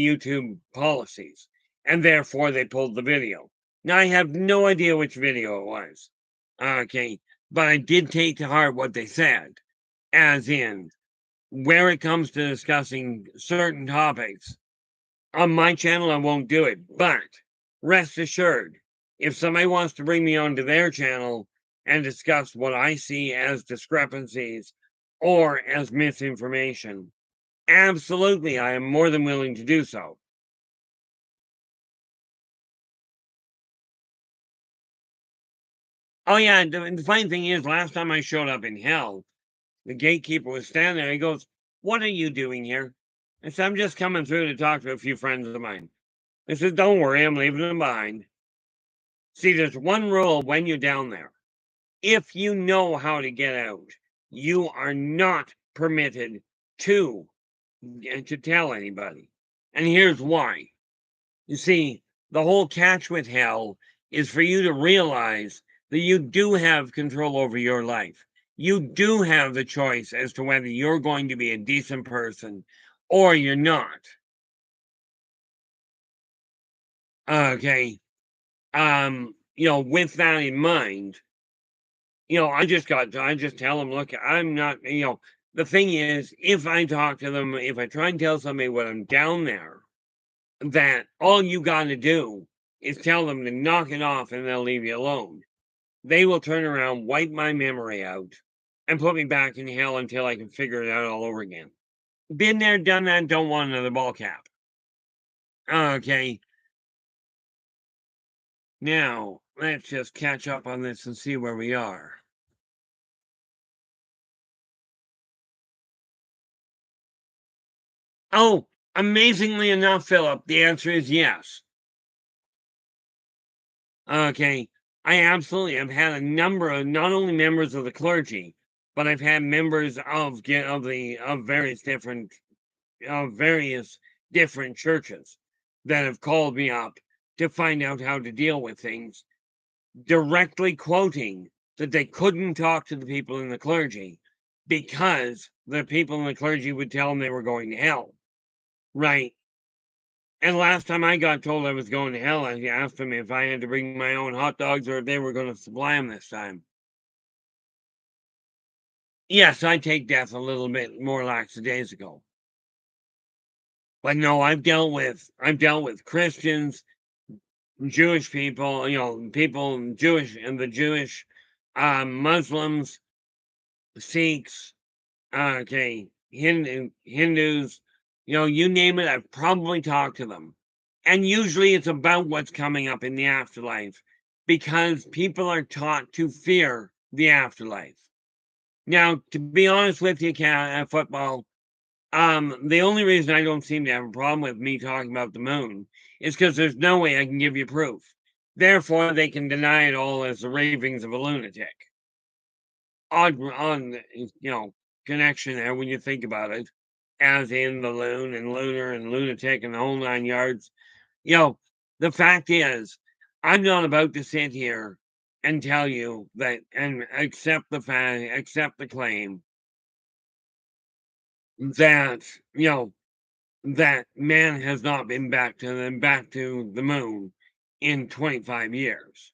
YouTube policies, and therefore they pulled the video. Now I have no idea which video it was. Okay, but I did take to heart what they said, as in where it comes to discussing certain topics. On my channel, I won't do it, but rest assured, if somebody wants to bring me onto their channel and discuss what I see as discrepancies or as misinformation, absolutely, I am more than willing to do so. Oh, yeah, the funny thing is, last time I showed up in hell, the gatekeeper was standing there. He goes, "What are you doing here?" I said, "I'm just coming through to talk to a few friends of mine." I said, "Don't worry, I'm leaving them behind." See, there's one rule when you're down there. If you know how to get out, you are not permitted to tell anybody. And here's why. You see, the whole catch with hell is for you to realize that you do have control over your life. You do have the choice as to whether you're going to be a decent person or you're not. Okay. With that in mind, I just tell them, look, I'm not, the thing is, if I talk to them, if I try and tell somebody when I'm down there, that all you got to do is tell them to knock it off and they'll leave you alone. They will turn around, wipe my memory out, and put me back in hell until I can figure it out all over again. Been there, done that, don't want another ball cap. Okay. Now, let's just catch up on this and see where we are. Oh, amazingly enough, Philip, the answer is yes. Okay. I absolutely have had a number of not only members of the clergy, but I've had members of various different churches that have called me up to find out how to deal with things, directly quoting that they couldn't talk to the people in the clergy because the people in the clergy would tell them they were going to hell. Right. And last time I got told I was going to hell, I asked them if I had to bring my own hot dogs or if they were going to supply them this time. Yes, I take death a little bit more lackadaisical. But no, I've dealt with Christians, Jewish people, people Jewish and the Jewish, Muslims, Sikhs, okay, Hindus, you name it, I've probably talked to them. And usually it's about what's coming up in the afterlife because people are taught to fear the afterlife. Now, to be honest with you, football, the only reason I don't seem to have a problem with me talking about the moon is because there's no way I can give you proof. Therefore, they can deny it all as the ravings of a lunatic. Odd, connection there when you think about it, as in the loon and lunar and lunatic and the whole 9 yards. The fact is, I'm not about to sit here and tell you that and accept the claim that, that man has not been back to the moon in 25 years.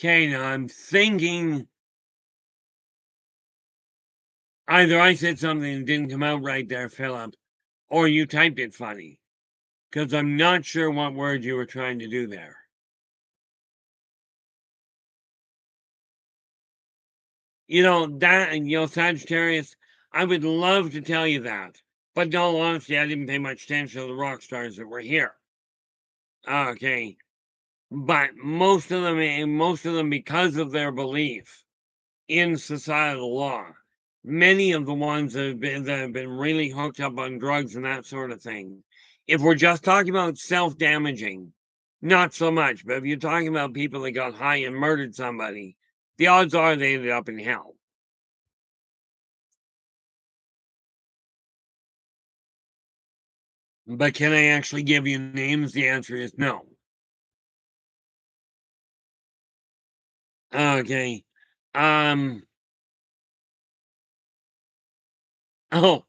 Okay, now I'm thinking either I said something that didn't come out right there, Philip, or you typed it funny, because I'm not sure what word you were trying to do there. Sagittarius, I would love to tell you that, but in all honesty, I didn't pay much attention to the rock stars that were here. Okay, but most of them, because of their belief in societal law, many of the ones that have been really hooked up on drugs and that sort of thing. If we're just talking about self-damaging, not so much. But if you're talking about people that got high and murdered somebody, the odds are they ended up in hell. But can I actually give you names? The answer is no. Okay. Um, oh,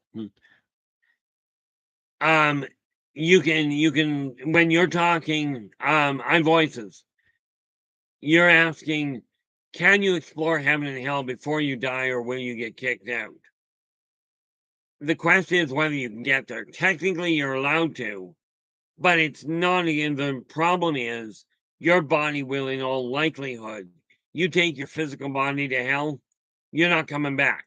um, you can, when you're talking, on voices, you're asking, can you explore heaven and hell before you die or will you get kicked out? The question is whether you can get there. Technically, you're allowed to, but it's not again. The problem is your body will, in all likelihood, you take your physical body to hell, you're not coming back.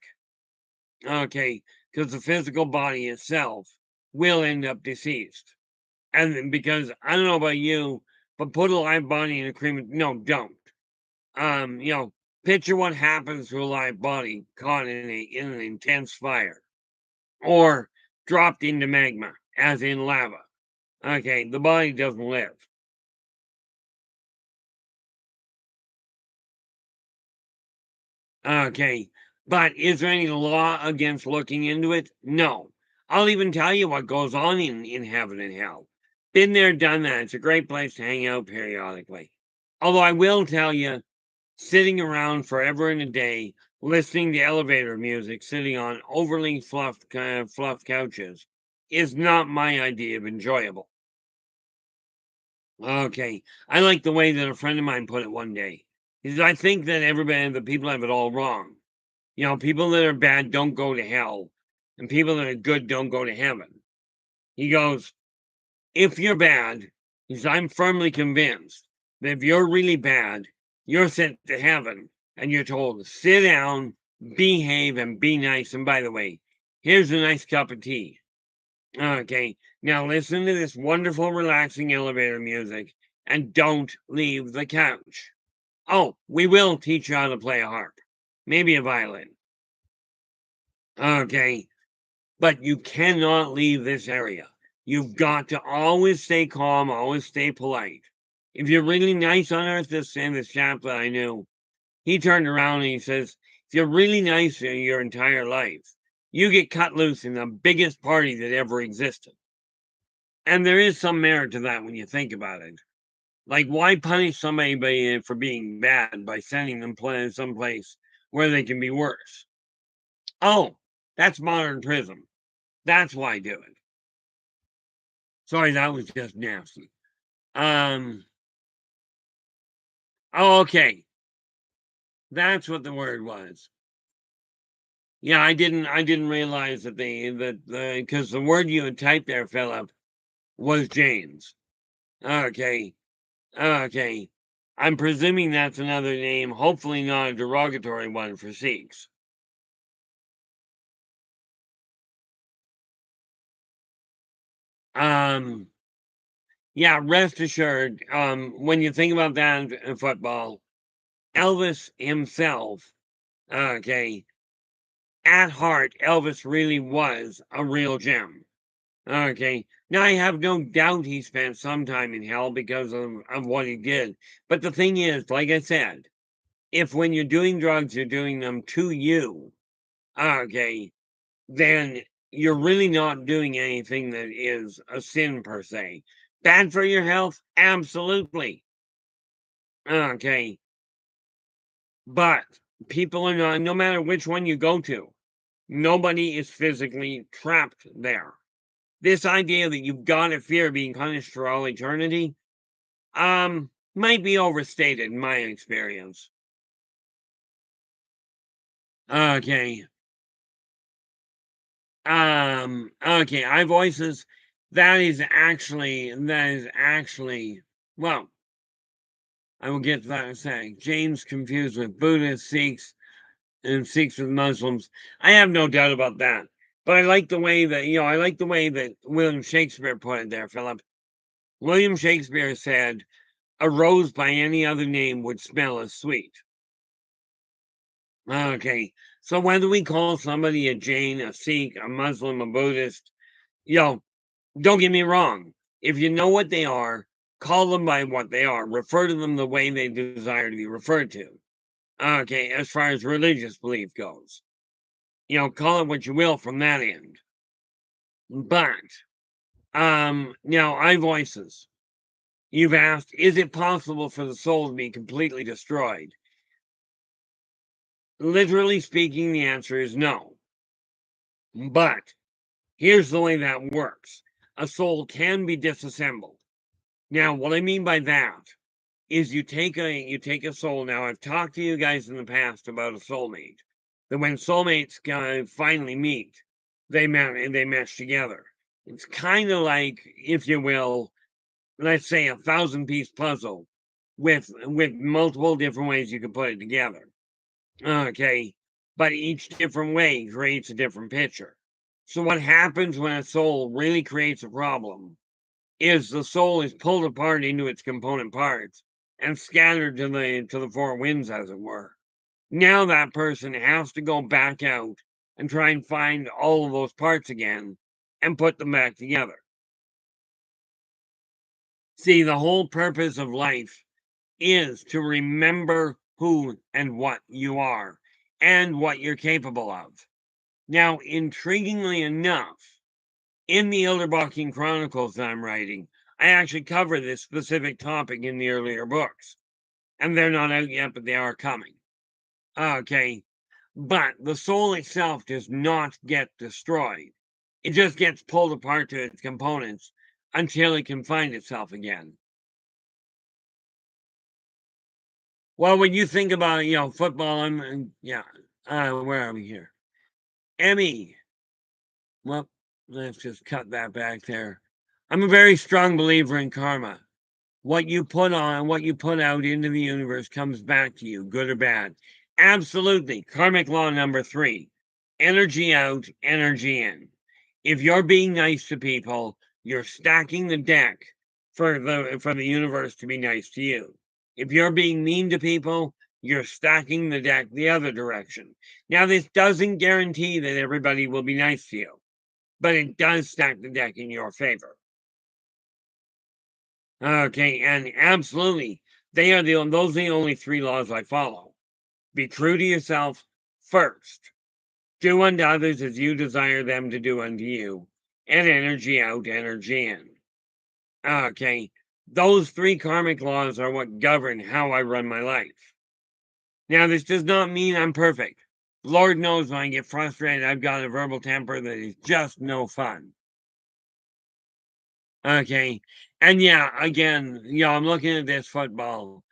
Okay, because the physical body itself will end up deceased. And because I don't know about you, but put a live body in a no, don't. You know, picture what happens to a live body caught in an intense fire or dropped into magma, as in lava. Okay, the body doesn't live. Okay, but is there any law against looking into it? No. I'll even tell you what goes on in heaven and hell. Been there, done that. It's a great place to hang out periodically. Although I will tell you, sitting around forever and a day, listening to elevator music, sitting on overly fluffed couches, is not my idea of enjoyable. Okay, I like the way that a friend of mine put it one day. He said, "I think that everybody, the people have it all wrong. You know, people that are bad don't go to hell, and people that are good don't go to heaven." He goes, "If you're bad," he says, "I'm firmly convinced that if you're really bad, you're sent to heaven and you're told, sit down, behave, and be nice. And by the way, here's a nice cup of tea. Okay, now listen to this wonderful, relaxing elevator music and don't leave the couch. Oh, we will teach you how to play a harp, maybe a violin. Okay, but you cannot leave this area. You've got to always stay calm, always stay polite. If you're really nice on earth, this chap that I knew, he turned around and he says, if you're really nice in your entire life, you get cut loose in the biggest party that ever existed. And there is some merit to that when you think about it. Like, why punish somebody for being bad by sending them someplace where they can be worse? Oh, that's modern prison. That's why I do it. Sorry, that was just nasty. Um. Oh, okay. That's what the word was. Yeah, I didn't realize that because the word you had typed there, Philip, was James. Okay. Okay. I'm presuming that's another name, hopefully not a derogatory one for Sikhs. Um, yeah, rest assured, when you think about that in football, Elvis himself, okay, at heart, Elvis really was a real gem. Okay. Now I have no doubt he spent some time in hell because of what he did. But the thing is, like I said, if when you're doing drugs, you're doing them to you, okay, then you're really not doing anything that is a sin per se. Bad for your health? Absolutely. Okay. But people are not, no matter which one you go to, nobody is physically trapped there. This idea that you've got to fear being punished for all eternity, might be overstated in my experience. Okay. Okay, I voices, that is actually, well, I will get to that in a sec. James confused with Buddhists, Sikhs, and Sikhs with Muslims. I have no doubt about that. But I like the way that, I like the way that William Shakespeare put it there, Philip. William Shakespeare said, a rose by any other name would smell as sweet. Okay, so whether we call somebody a Jain, a Sikh, a Muslim, a Buddhist, don't get me wrong. If you know what they are, call them by what they are. Refer to them the way they desire to be referred to. Okay, as far as religious belief goes, call it what you will from that end. But now I voices. You've asked, is it possible for the soul to be completely destroyed? Literally speaking, the answer is no. But here's the way that works. A soul can be disassembled. Now, what I mean by that is you take a soul. Now, I've talked to you guys in the past about a soulmate. That when soulmates finally meet, they mesh together. It's kind of like, if you will, let's say 1,000-piece puzzle with multiple different ways you can put it together. Okay, but each different way creates a different picture. So what happens when a soul really creates a problem is the soul is pulled apart into its component parts and scattered to the four winds, as it were. Now that person has to go back out and try and find all of those parts again and put them back together. See, the whole purpose of life is to remember who and what you are and what you're capable of. Now, intriguingly enough, in the Yldrbac Chronicles that I'm writing, I actually cover this specific topic in the earlier books. And they're not out yet, but they are coming. Okay. But the soul itself does not get destroyed. It just gets pulled apart to its components until it can find itself again. Well, when you think about, football, where are we here? Emmy. Well, let's just cut that back there. I'm a very strong believer in karma. What you put out into the universe comes back to you, good or bad. Absolutely. Karmic law number 3. Energy out, energy in. If you're being nice to people, you're stacking the deck for the universe to be nice to you. If you're being mean to people, you're stacking the deck the other direction. Now, this doesn't guarantee that everybody will be nice to you, but it does stack the deck in your favor. Okay, and absolutely, those are the only 3 laws I follow. Be true to yourself first. Do unto others as you desire them to do unto you. And energy out, energy in. Okay, those 3 karmic laws are what govern how I run my life. Now, this does not mean I'm perfect. Lord knows when I get frustrated, I've got a verbal temper that is just no fun. Okay. And again, I'm looking at this football.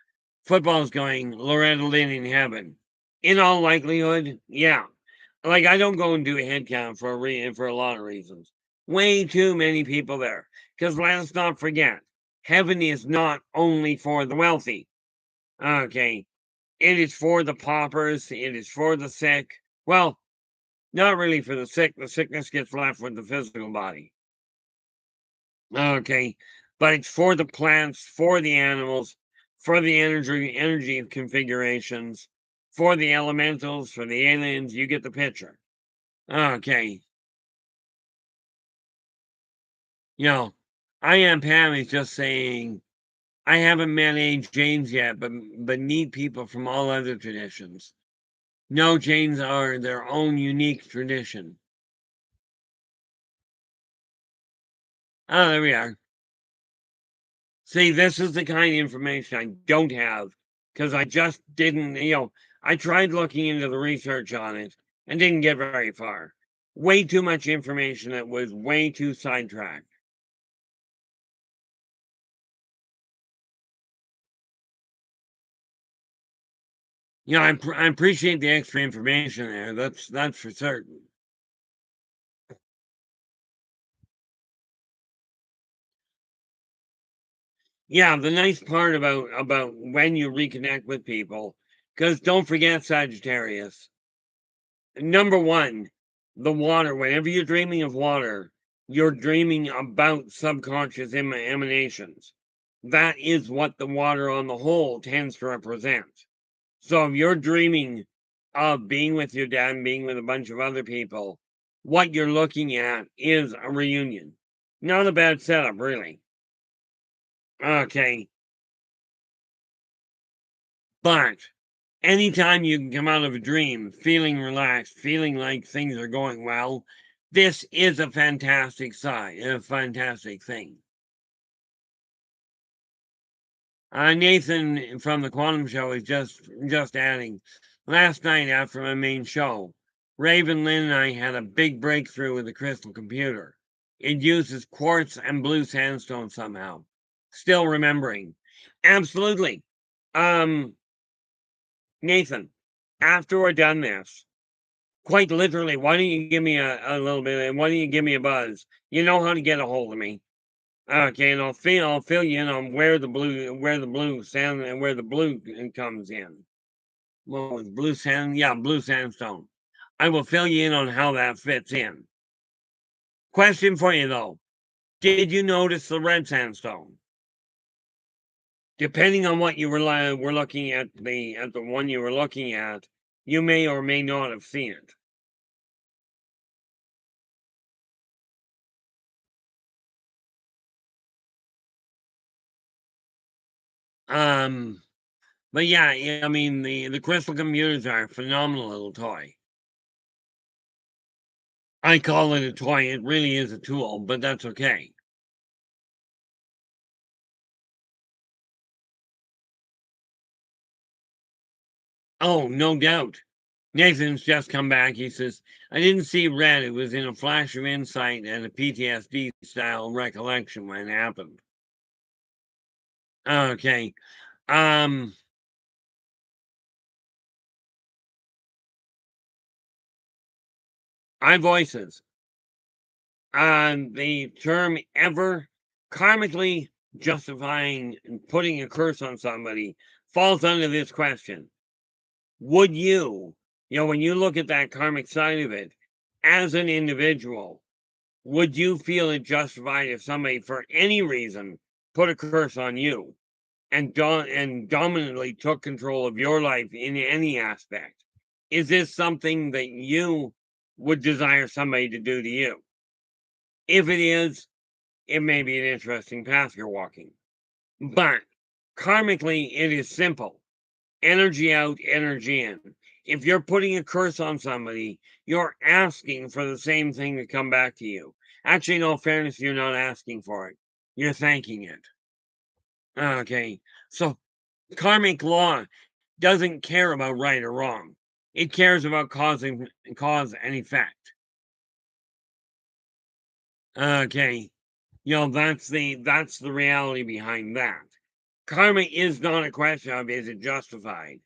Football's going Loretta Lynn in heaven. In all likelihood, yeah. Like, I don't go and do a head count for a lot of reasons. Way too many people there. Because let's not forget, heaven is not only for the wealthy. Okay. It is for the paupers. It is for the sick. Well, not really for the sick. The sickness gets left with the physical body. Okay, but it's for the plants, for the animals, for the energy configurations, for the elementals, for the aliens. You get the picture. Okay, I am Pam is just saying I haven't met A. Janes yet, but need people from all other traditions. No, Janes are their own unique tradition. Oh, there we are. See, this is the kind of information I don't have because I just didn't, I tried looking into the research on it and didn't get very far. Way too much information that was way too sidetracked. I appreciate the extra information there. That's for certain. Yeah, the nice part about when you reconnect with people, because don't forget Sagittarius. Number 1, the water. Whenever you're dreaming of water, you're dreaming about subconscious emanations. That is what the water on the whole tends to represent. So if you're dreaming of being with your dad and being with a bunch of other people, what you're looking at is a reunion. Not a bad setup, really. Okay. But anytime you can come out of a dream feeling relaxed, feeling like things are going well, this is a fantastic sign, a fantastic thing. Nathan from the Quantum Show is just adding, Last night after my main show, Raven Lynn and I had a big breakthrough with the crystal computer. It uses quartz and blue sandstone somehow. Still remembering. Absolutely. Nathan, after we're done this, quite literally, why don't you give me a little bit, why don't you give me a buzz? You know how to get a hold of me. Okay, and I'll fill you in on where the blue sand and where the blue comes in. What was blue sand? Yeah, blue sandstone. I will fill you in on how that fits in. Question for you though: did you notice the red sandstone? Depending on what you were looking at, the one you were looking at, you may or may not have seen it. But yeah, I mean the crystal computers are a phenomenal little toy. I call it a toy. It really is a tool, but that's okay. Oh, no doubt. Nathan's just come back. He says, I didn't see red. It was in a flash of insight and a PTSD style recollection when it happened. Okay. Um, I voices. The term ever karmically justifying putting a curse on somebody falls under this question. Would you, when you look at that karmic side of it, as an individual, would you feel it justified if somebody, for any reason, put a curse on you and dominantly took control of your life in any aspect? Is this something that you would desire somebody to do to you? If it is, it may be an interesting path you're walking. But karmically, it is simple: energy out, energy in. If you're putting a curse on somebody, you're asking for the same thing to come back to you. Actually, in all fairness, you're not asking for it, you're thanking it. Okay, so karmic law doesn't care about right or wrong, it cares about cause and effect. Okay, that's the reality behind that. Karma is not a question of is it justified.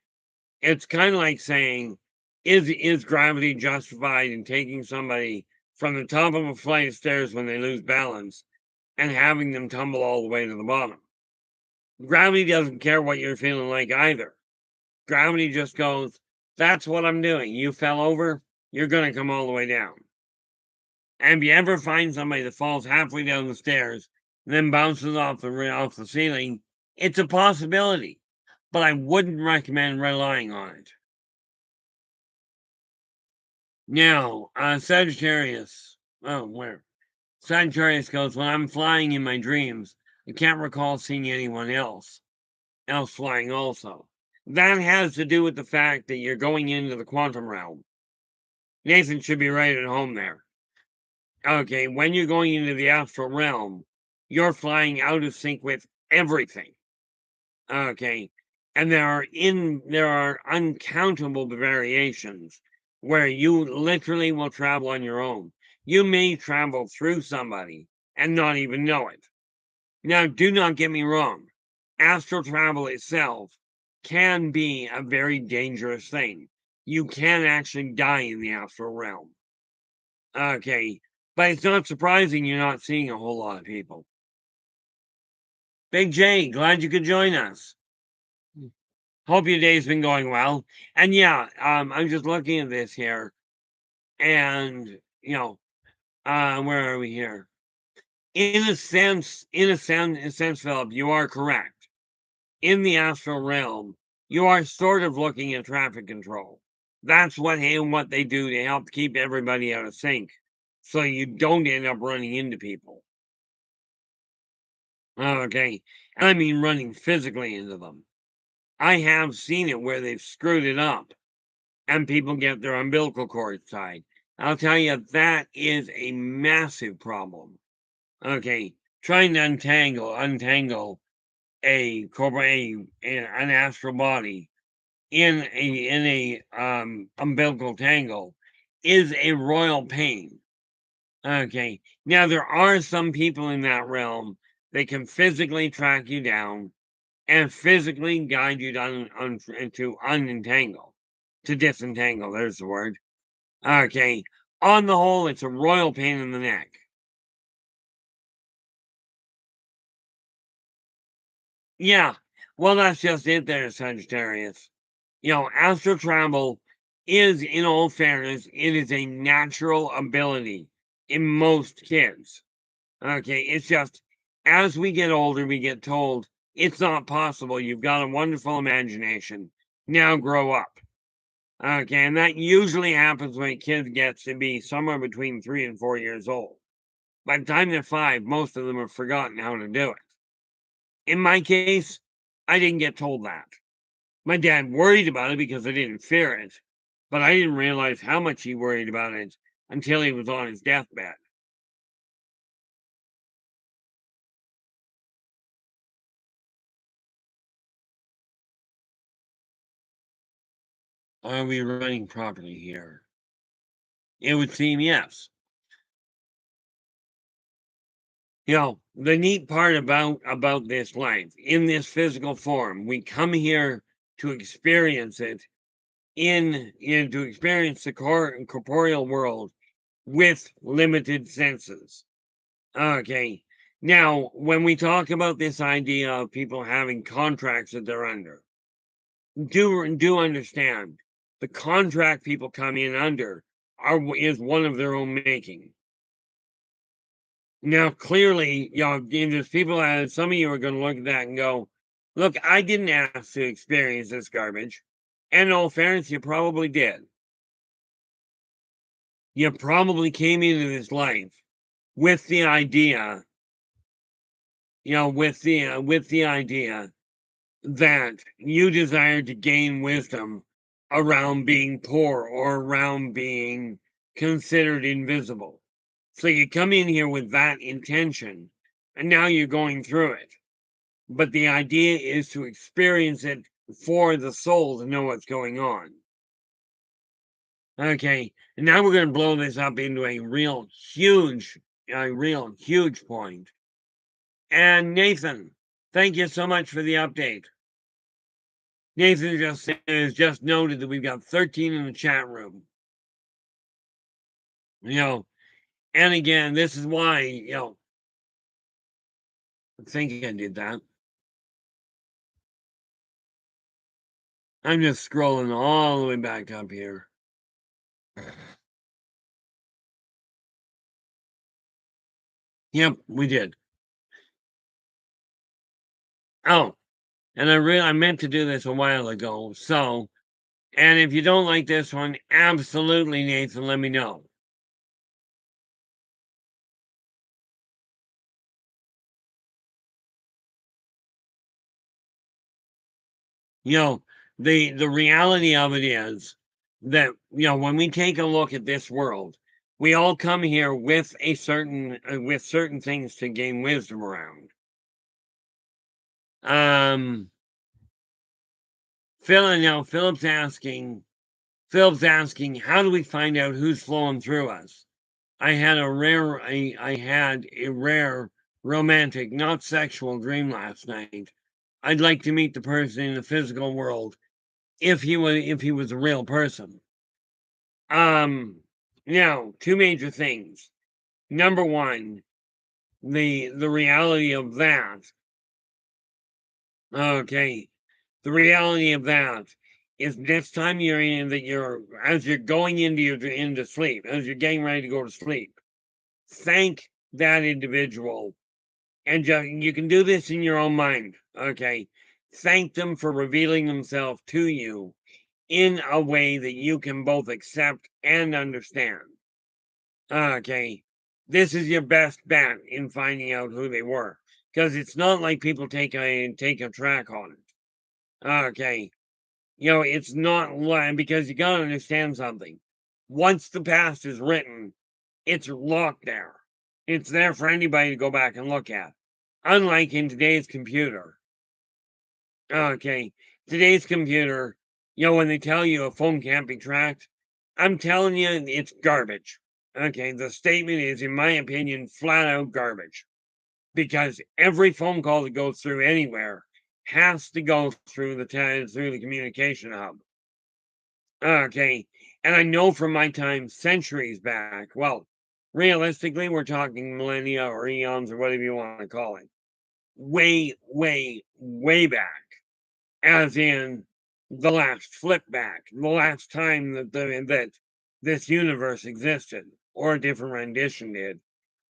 It's kind of like saying, is gravity justified in taking somebody from the top of a flight of stairs when they lose balance and having them tumble all the way to the bottom? Gravity doesn't care what you're feeling like either. Gravity just goes, that's what I'm doing. You fell over, you're gonna come all the way down. And if you ever find somebody that falls halfway down the stairs and then bounces off the ceiling, it's a possibility, but I wouldn't recommend relying on it. Now, Sagittarius. Oh, where? Sagittarius goes, when I'm flying in my dreams, I can't recall seeing anyone else flying also. That has to do with the fact that you're going into the quantum realm. Nathan should be right at home there. Okay, when you're going into the astral realm, you're flying out of sync with everything. Okay. And there are uncountable variations where you literally will travel on your own. You may travel through somebody and not even know it. Now, do not get me wrong. Astral travel itself can be a very dangerous thing. You can actually die in the astral realm. Okay. But it's not surprising you're not seeing a whole lot of people. Big J, glad you could join us. Hope your day's been going well. And yeah, I'm just looking at this here, and where are we here? In a sense, Philip, you are correct. In the astral realm, you are sort of looking at traffic control. That's what they do to help keep everybody out of sync, so you don't end up running into people. Okay, I mean running physically into them. I have seen it where they've screwed it up and people get their umbilical cord tied. I'll tell you, that is a massive problem. Okay, trying to untangle an astral body in a umbilical tangle is a royal pain. Okay. Now there are some people in that realm that can physically track you down and physically guide you down to unentangle, to disentangle. There's the word. Okay. On the whole, it's a royal pain in the neck. Yeah. Well, that's just it there, Sagittarius. Astral travel is, in all fairness, it is a natural ability in most kids. Okay, it's just as we get older, we get told it's not possible. You've got a wonderful imagination. Now grow up. Okay, and that usually happens when a kid gets to be somewhere between 3 and 4 years old. By the time they're 5, most of them have forgotten how to do it. In my case, I didn't get told that. My dad worried about it because I didn't fear it, but I didn't realize how much he worried about it until he was on his deathbed. Are we running properly here? It would seem yes. The neat part about this life, in this physical form, we come here to experience it to experience the corporeal world with limited senses. Okay. Now, when we talk about this idea of people having contracts that they're under, do understand the contract people come in under is one of their own making. Now, clearly, there's people some of you are going to look at that and go, look, I didn't ask to experience this garbage. And in all fairness, you probably did. You probably came into this life with the idea, with the idea that you desired to gain wisdom around being poor or around being considered invisible. So you come in here with that intention, and now you're going through it. But the idea is to experience it for the soul to know what's going on. Okay, and now we're going to blow this up into a real huge point. And Nathan, thank you so much for the update. Nathan just noted that we've got 13 in the chat room. And again, this is why, I think I did that. I'm just scrolling all the way back up here. Yep, we did. Oh, and I meant to do this a while ago. So, and if you don't like this one, absolutely, Nathan, let me know. The reality of it is that when we take a look at this world, we all come here with certain things to gain wisdom around. Philip's asking, how do we find out who's flowing through us? I had a rare romantic, not sexual dream last night. I'd like to meet the person in the physical world if he was a real person. Now, two major things. Number one, the reality of that. Okay. The reality of that is next time as you're going into sleep, as you're getting ready to go to sleep, thank that individual. And you can do this in your own mind. Okay. Thank them for revealing themselves to you in a way that you can both accept and understand. Okay. This is your best bet in finding out who they were. Because it's not like people take a track on it. Okay. It's not because you gotta understand something. Once the past is written, it's locked there. It's there for anybody to go back and look at. Unlike in today's computer. Okay. Today's computer, When they tell you a phone can't be tracked, I'm telling you, it's garbage. Okay, the statement is, in my opinion, flat out garbage. Because every phone call that goes through anywhere has to go through the communication hub. Okay, and I know from my time centuries back, well, realistically, we're talking millennia or eons or whatever you want to call it. Way, way, way back, as in the last flip back, the last time that this universe existed, or a different rendition did.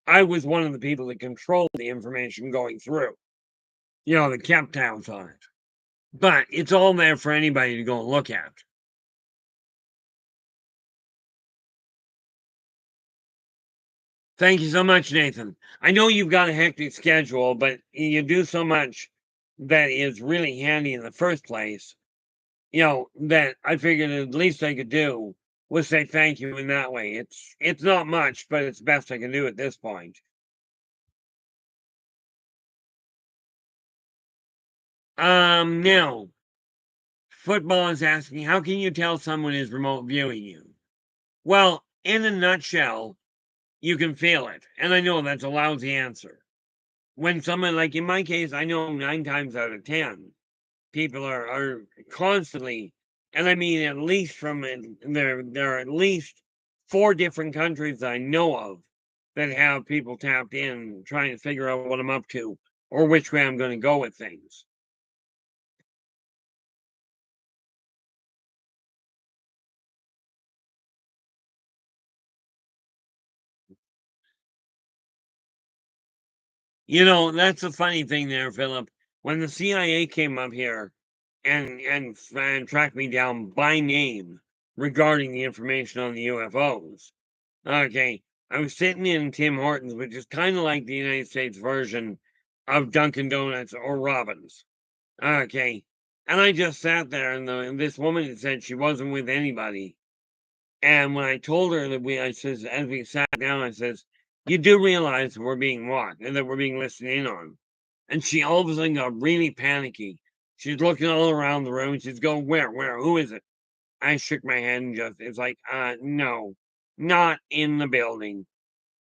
I was one of the people that controlled the information going through. That kept tabs on it. But it's all there for anybody to go and look at. Thank you so much, Nathan. I know you've got a hectic schedule, but you do so much that is really handy in the first place, that I figured at least I could do was say thank you in that way. It's not much, but it's best I can do at this point. Now, football is asking, how can you tell someone is remote viewing you? Well, in a nutshell, you can feel it. And I know that's a lousy answer. When someone, like in my case, I know 9 times out of 10, people are constantly, and I mean at least there are at least 4 different countries I know of that have people tapped in trying to figure out what I'm up to or which way I'm going to go with things. That's the funny thing there, Philip. When the CIA came up here and tracked me down by name regarding the information on the UFOs, okay, I was sitting in Tim Hortons, which is kind of like the United States version of Dunkin' Donuts or Robin's. Okay, and I just sat there, and this woman had said she wasn't with anybody. And when I told her that I says, as we sat down, I says, you do realize that we're being watched and that we're being listened in on. And she all of a sudden got really panicky. She's looking all around the room. She's going, where, who is it? I shook my head and it's like, no, not in the building.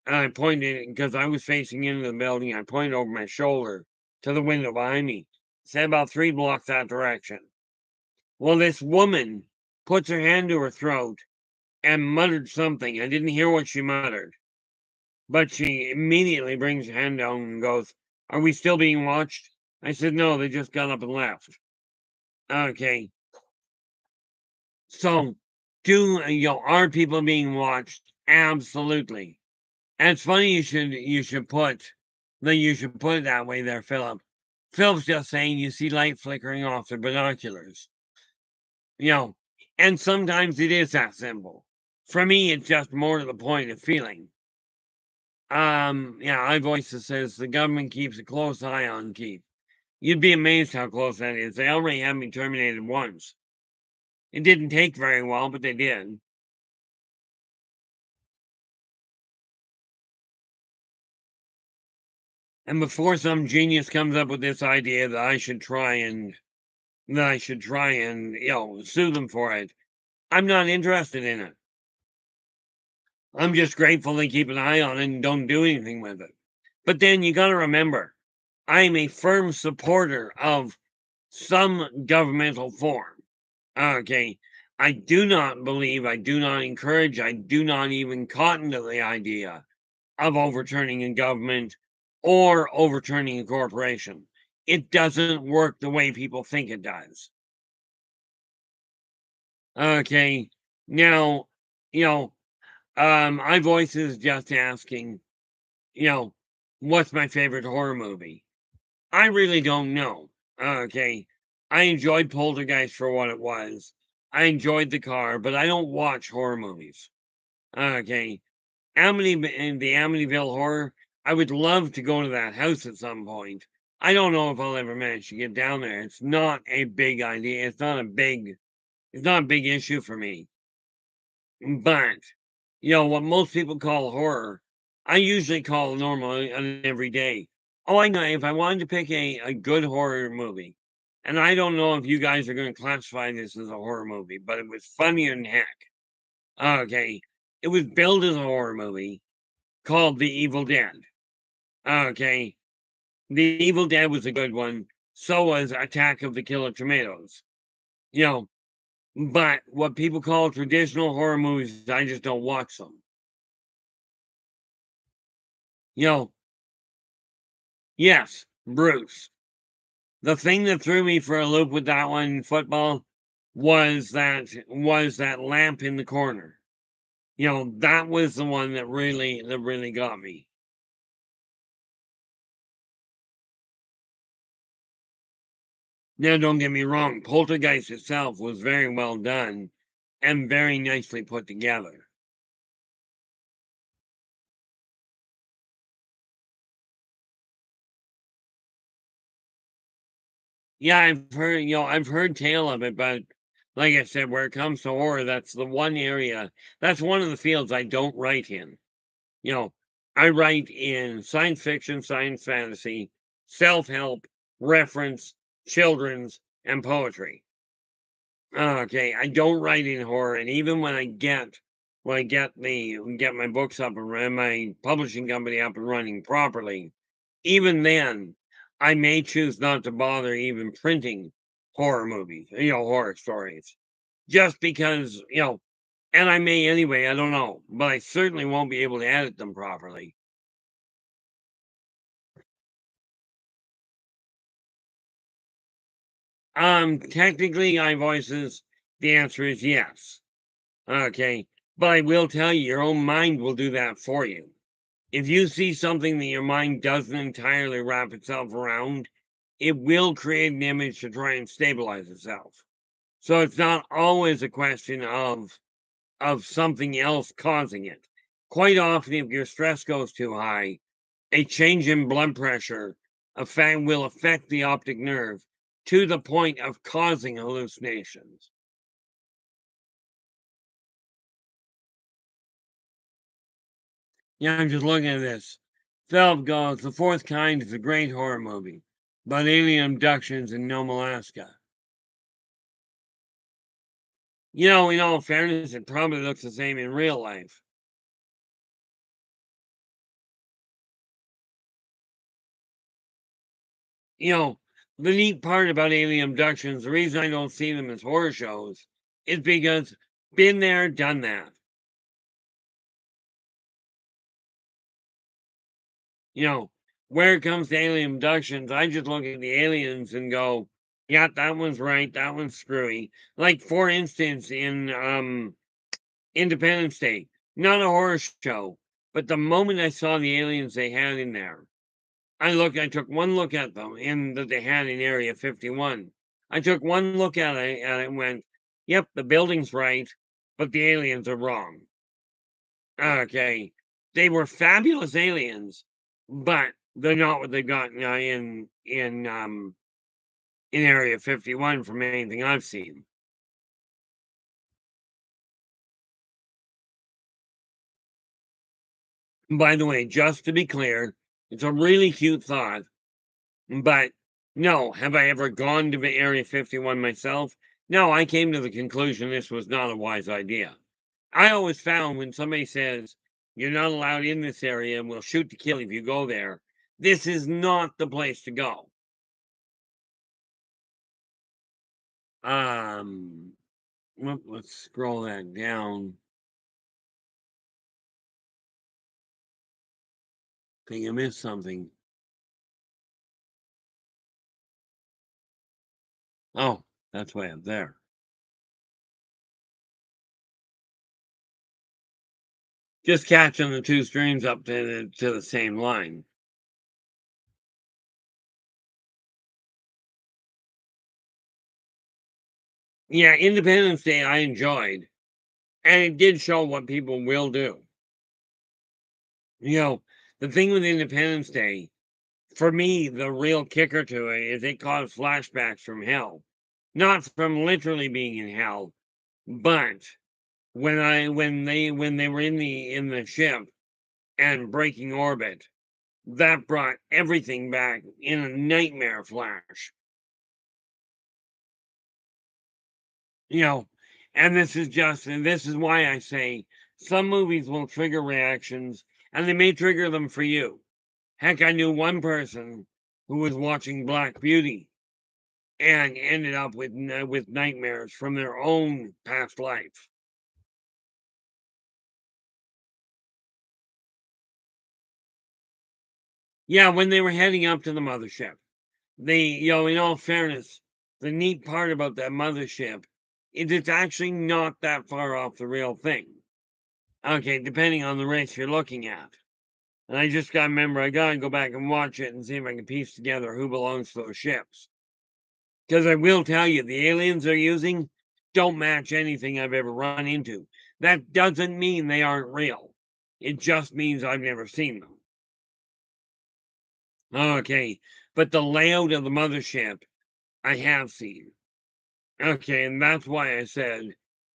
And I pointed, because I was facing into the building, I pointed over my shoulder to the window behind me. Said about 3 blocks that direction. Well, this woman puts her hand to her throat and muttered something. I didn't hear what she muttered, but she immediately brings her hand down and goes, are we still being watched? I said, no, they just got up and left. Okay. So, are people being watched? Absolutely. And it's funny you should put it that way there, Philip. Philip's just saying you see light flickering off the binoculars. You know, and sometimes it is that simple. For me, it's just more to the point of feeling. Yeah, iVoices says the government keeps a close eye on Keith. You'd be amazed how close that is. They already had me terminated once. It didn't take very well, but they did. And before some genius comes up with this idea that I should try and sue them for it, I'm not interested in it. I'm just grateful they keep an eye on it and don't do anything with it. But then you got to remember, I'm a firm supporter of some governmental form. Okay. I do not believe, I do not encourage, I do not even cotton to the idea of overturning a government or overturning a corporation. It doesn't work the way people think it does. Okay. Now, iVoice is just asking, you know, what's my favorite horror movie? I really don't know. Okay. I enjoyed Poltergeist for what it was. I enjoyed The Car, but I don't watch horror movies. Okay. The Amityville Horror, I would love to go to that house at some point. I don't know if I'll ever manage to get down there. It's not a big idea. It's not a big issue for me. But, what most people call horror, I usually call normal and every day. Oh, I know. If I wanted to pick a good horror movie, and I don't know if you guys are going to classify this as a horror movie, but it was funny in heck. Okay. It was billed as a horror movie called The Evil Dead. Okay. The Evil Dead was a good one. So was Attack of the Killer Tomatoes. You know, but what people call traditional horror movies, I just don't watch them. You know, yes, Bruce. The thing that threw me for a loop with that one in football was that lamp in the corner. That was the one that really got me. Now, don't get me wrong, Poltergeist itself was very well done and very nicely put together. Yeah, I've heard tale of it, but like I said, where it comes to horror, that's one of the fields I don't write in. You know, I write in science fiction, science fantasy, self-help, reference, children's, and poetry. Okay, I don't write in horror, and even when I get my books up and my publishing company up and running properly, even then, I may choose not to bother even printing horror movies, horror stories, just because, and I may anyway, I don't know, but I certainly won't be able to edit them properly. Technically, iVoices, the answer is yes. Okay, but I will tell you, your own mind will do that for you. If you see something that your mind doesn't entirely wrap itself around, it will create an image to try and stabilize itself. So it's not always a question of something else causing it. Quite often, if your stress goes too high, a change in blood pressure will affect the optic nerve to the point of causing hallucinations. Yeah, I'm just looking at this. Philip goes, the fourth kind is a great horror movie about alien abductions in Nome, Alaska. In all fairness, it probably looks the same in real life. You know, the neat part about alien abductions, the reason I don't see them as horror shows is because been there, done that. You know, where it comes to alien abductions, I just look at the aliens and go, yeah, that one's right, that one's screwy. Like, for instance, in Independence Day, not a horror show, but the moment I saw the aliens they had in there, I took one look at them in that they had in Area 51. I took one look at it and went, yep, the building's right, but the aliens are wrong. Okay. They were fabulous aliens, but they're not what they got in Area 51 from anything I've seen. And by the way, just to be clear, it's a really cute thought, but no, have I ever gone to the Area 51 myself? No, I came to the conclusion this was not a wise idea. I always found when somebody says, "You're not allowed in this area and we'll shoot to kill if you go there," this is not the place to go. Um, let's scroll that down. Think I missed something. Oh, that's way up there. Just catching the two streams up to the same line. Yeah, Independence Day I enjoyed, and it did show what people will do. You know, the thing with Independence Day, for me, the real kicker to it is it caused flashbacks from hell. Not from literally being in hell, but when they were in the ship and breaking orbit, that brought everything back in a nightmare flash. You know, and this is why I say some movies will trigger reactions, and they may trigger them for you. Heck, I knew one person who was watching Black Beauty and ended up with nightmares from their own past life. Yeah, when they were heading up to the mothership, in all fairness, the neat part about that mothership is it's actually not that far off the real thing. Okay, depending on the race you're looking at. And I just got to remember, I got to go back and watch it and see if I can piece together who belongs to those ships. Because I will tell you, the aliens they're using don't match anything I've ever run into. That doesn't mean they aren't real. It just means I've never seen them. Okay, but the layout of the mothership, I have seen. Okay, and that's why I said,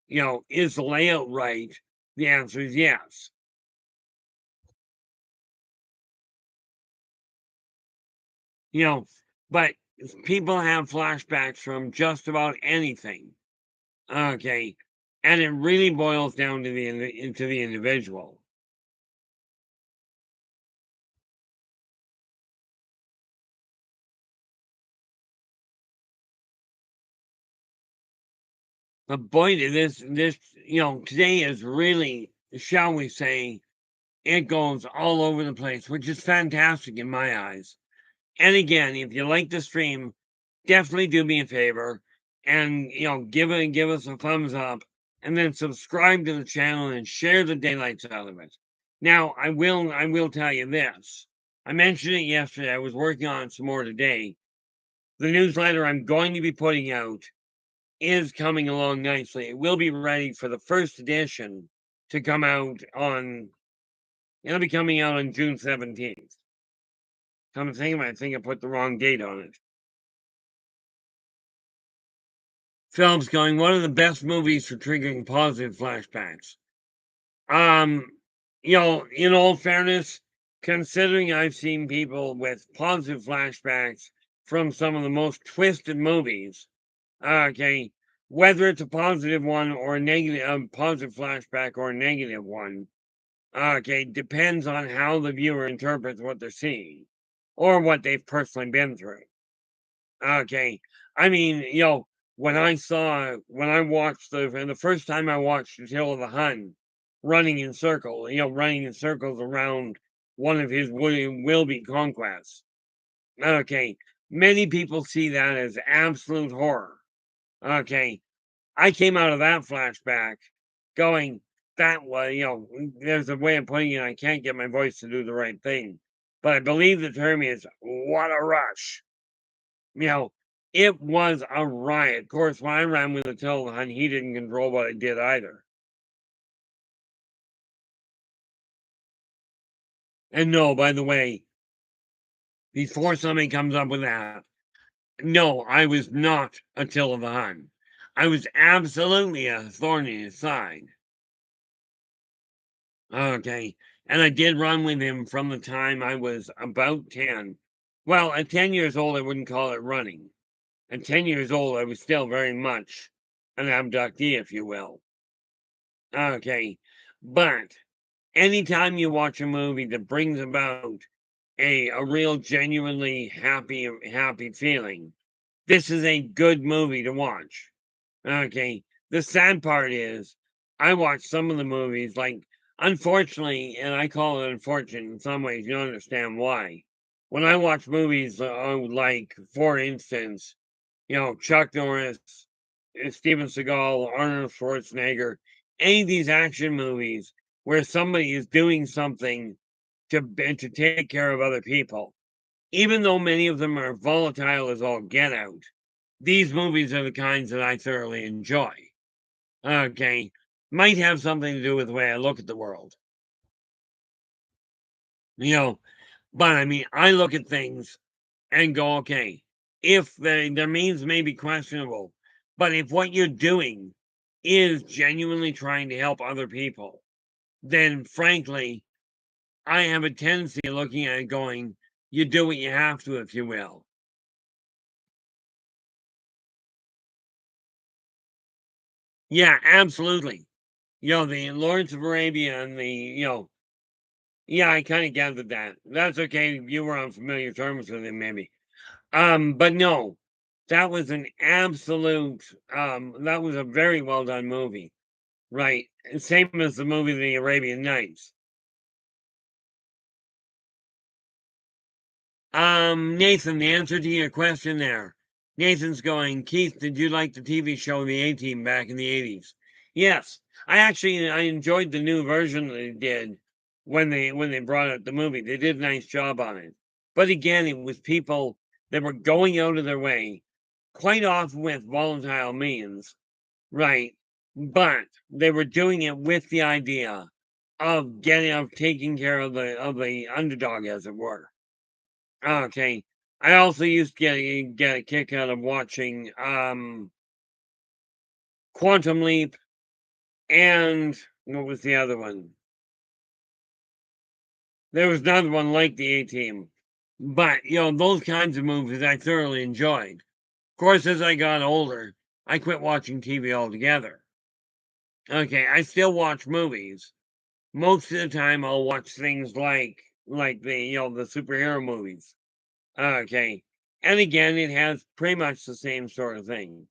is the layout right? The answer is yes. You know, but people have flashbacks from just about anything. Okay, and it really boils down to the individual. But boy, this today is really, shall we say, it goes all over the place, which is fantastic in my eyes. And again, if you like the stream, definitely do me a favor and give us a thumbs up and then subscribe to the channel and share the daylights out of it. Now, I will tell you this. I mentioned it yesterday. I was working on it some more today. The newsletter I'm going to be putting out is coming along nicely. It will be ready for the first edition to come out on it'll be coming out on June 17th. Come to think of it, I think I put the wrong date on it. Philip's going, what are the best movies for triggering positive flashbacks? Um, in all fairness, considering I've seen people with positive flashbacks from some of the most twisted movies, okay, whether it's a positive one or a negative, a positive flashback or a negative one, okay, depends on how the viewer interprets what they're seeing or what they've personally been through. Okay. I mean, when I watched the first time I watched Attila the Hun running in circles around one of his will be conquests. Okay. Many people see that as absolute horror. Okay. I came out of that flashback going, that was, there's a way of putting it. I can't get my voice to do the right thing. But I believe the term is what a rush. You know, it was a riot. Of course, when I ran with Attila the Hun, he didn't control what I did either. And no, by the way, before somebody comes up with that, no, I was not Attila the Hun. I was absolutely a thorn in his side. Okay. And I did run with him from the time I was about 10. Well, at 10 years old, I wouldn't call it running. At 10 years old, I was still very much an abductee, if you will. Okay. But anytime you watch a movie that brings about a real genuinely happy feeling, this is a good movie to watch. Okay. The sad part is I watch some of the movies like unfortunately, and I call it unfortunate in some ways, you understand why. When I watch movies like for instance, Chuck Norris, Steven Seagal, Arnold Schwarzenegger, any of these action movies where somebody is doing something to take care of other people. Even though many of them are volatile as all get out, these movies are the kinds that I thoroughly enjoy. Okay, might have something to do with the way I look at the world, you know. But I mean, I look at things and go, okay, if their means may be questionable, but if what you're doing is genuinely trying to help other people, then frankly, I have a tendency of looking at it going, you do what you have to, if you will. Yeah, absolutely. The Lawrence of Arabia and yeah, I kind of gathered that. That's okay. You were on familiar terms with him, maybe. But no, that was an absolute, that was a very well done movie. Right. Same as the movie The Arabian Nights. Nathan, the answer to your question there. Nathan's going, Keith, did you like the TV show The A-Team back in the 80s? Yes. I enjoyed the new version they did when they brought out the movie. They did a nice job on it. But again, it was people that were going out of their way, quite often with volatile means, right? But they were doing it with the idea of taking care of the underdog, as it were. Okay. I also used to get a kick out of watching Quantum Leap and what was the other one? There was another one like the A-Team. But those kinds of movies I thoroughly enjoyed. Of course, as I got older, I quit watching TV altogether. Okay, I still watch movies. Most of the time I'll watch things like the superhero movies. Okay. And again, it has pretty much the same sort of thing.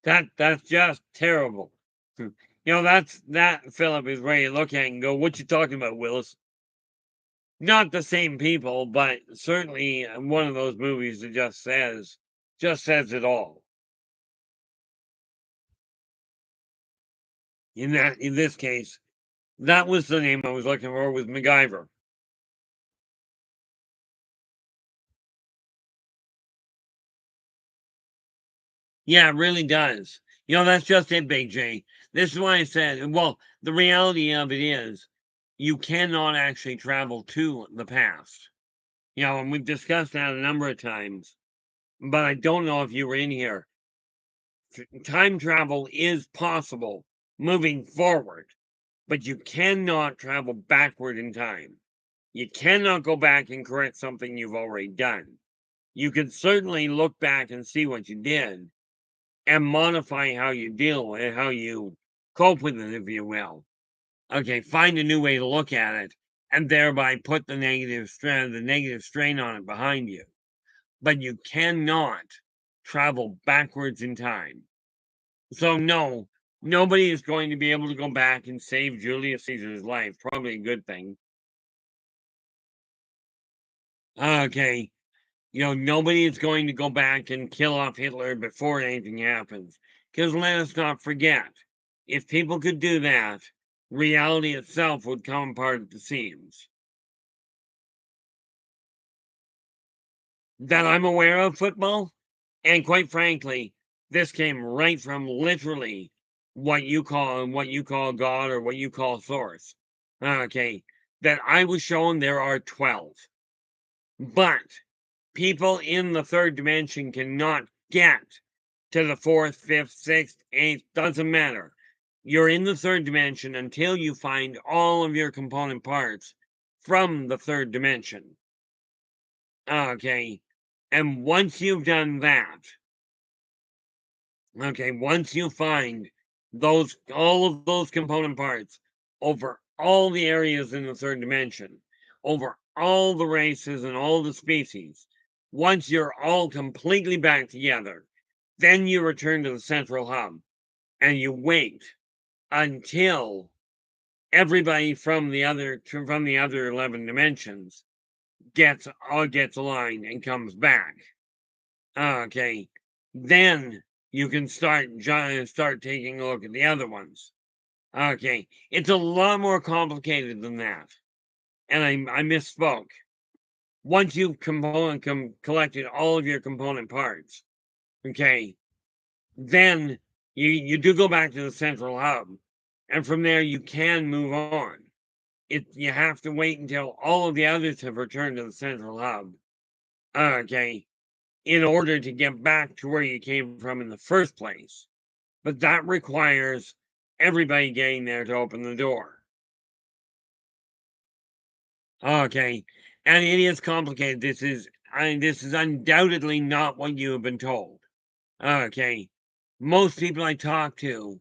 That's just terrible. That Philip is ready to look at and go, "What you talking about, Willis?" Not the same people, but certainly one of those movies that just says it all. In this case, that was the name I was looking for, was MacGyver. Yeah, it really does. That's just it, Big J. This is why I said, well, the reality of it is you cannot actually travel to the past. And we've discussed that a number of times, but I don't know if you were in here. Time travel is possible moving forward, but you cannot travel backward in time. You cannot go back and correct something you've already done. You can certainly look back and see what you did and modify how you deal with it, how you cope with it, if you will. Okay, find a new way to look at it and thereby put the negative strain on it behind you. But you cannot travel backwards in time. So no, nobody is going to be able to go back and save Julius Caesar's life. Probably a good thing. Okay, nobody is going to go back and kill off Hitler before anything happens. Because let us not forget, if people could do that, reality itself would come apart at the seams. That I'm aware of football, and quite frankly, this came right from literally what you call God or what you call source. Okay, that I was shown there are 12. But people in the third dimension cannot get to the fourth, fifth, sixth, eighth, doesn't matter. You're in the third dimension until you find all of your component parts from the third dimension. Okay. And once you've done that, okay, once you find all of those component parts over all the areas in the third dimension, over all the races and all the species, once you're all completely back together, then you return to the central hub and you wait until everybody from the other 11 dimensions gets aligned and comes back. Okay, then you can start taking a look at the other ones. Okay, it's a lot more complicated than that, and I misspoke. Once you've collected all of your component parts, okay, then you do go back to the central hub, and from there you can move on. You have to wait until all of the others have returned to the central hub, okay, in order to get back to where you came from in the first place. But that requires everybody getting there to open the door. Okay. And it is complicated. This is undoubtedly not what you have been told. Okay. most people I talk to,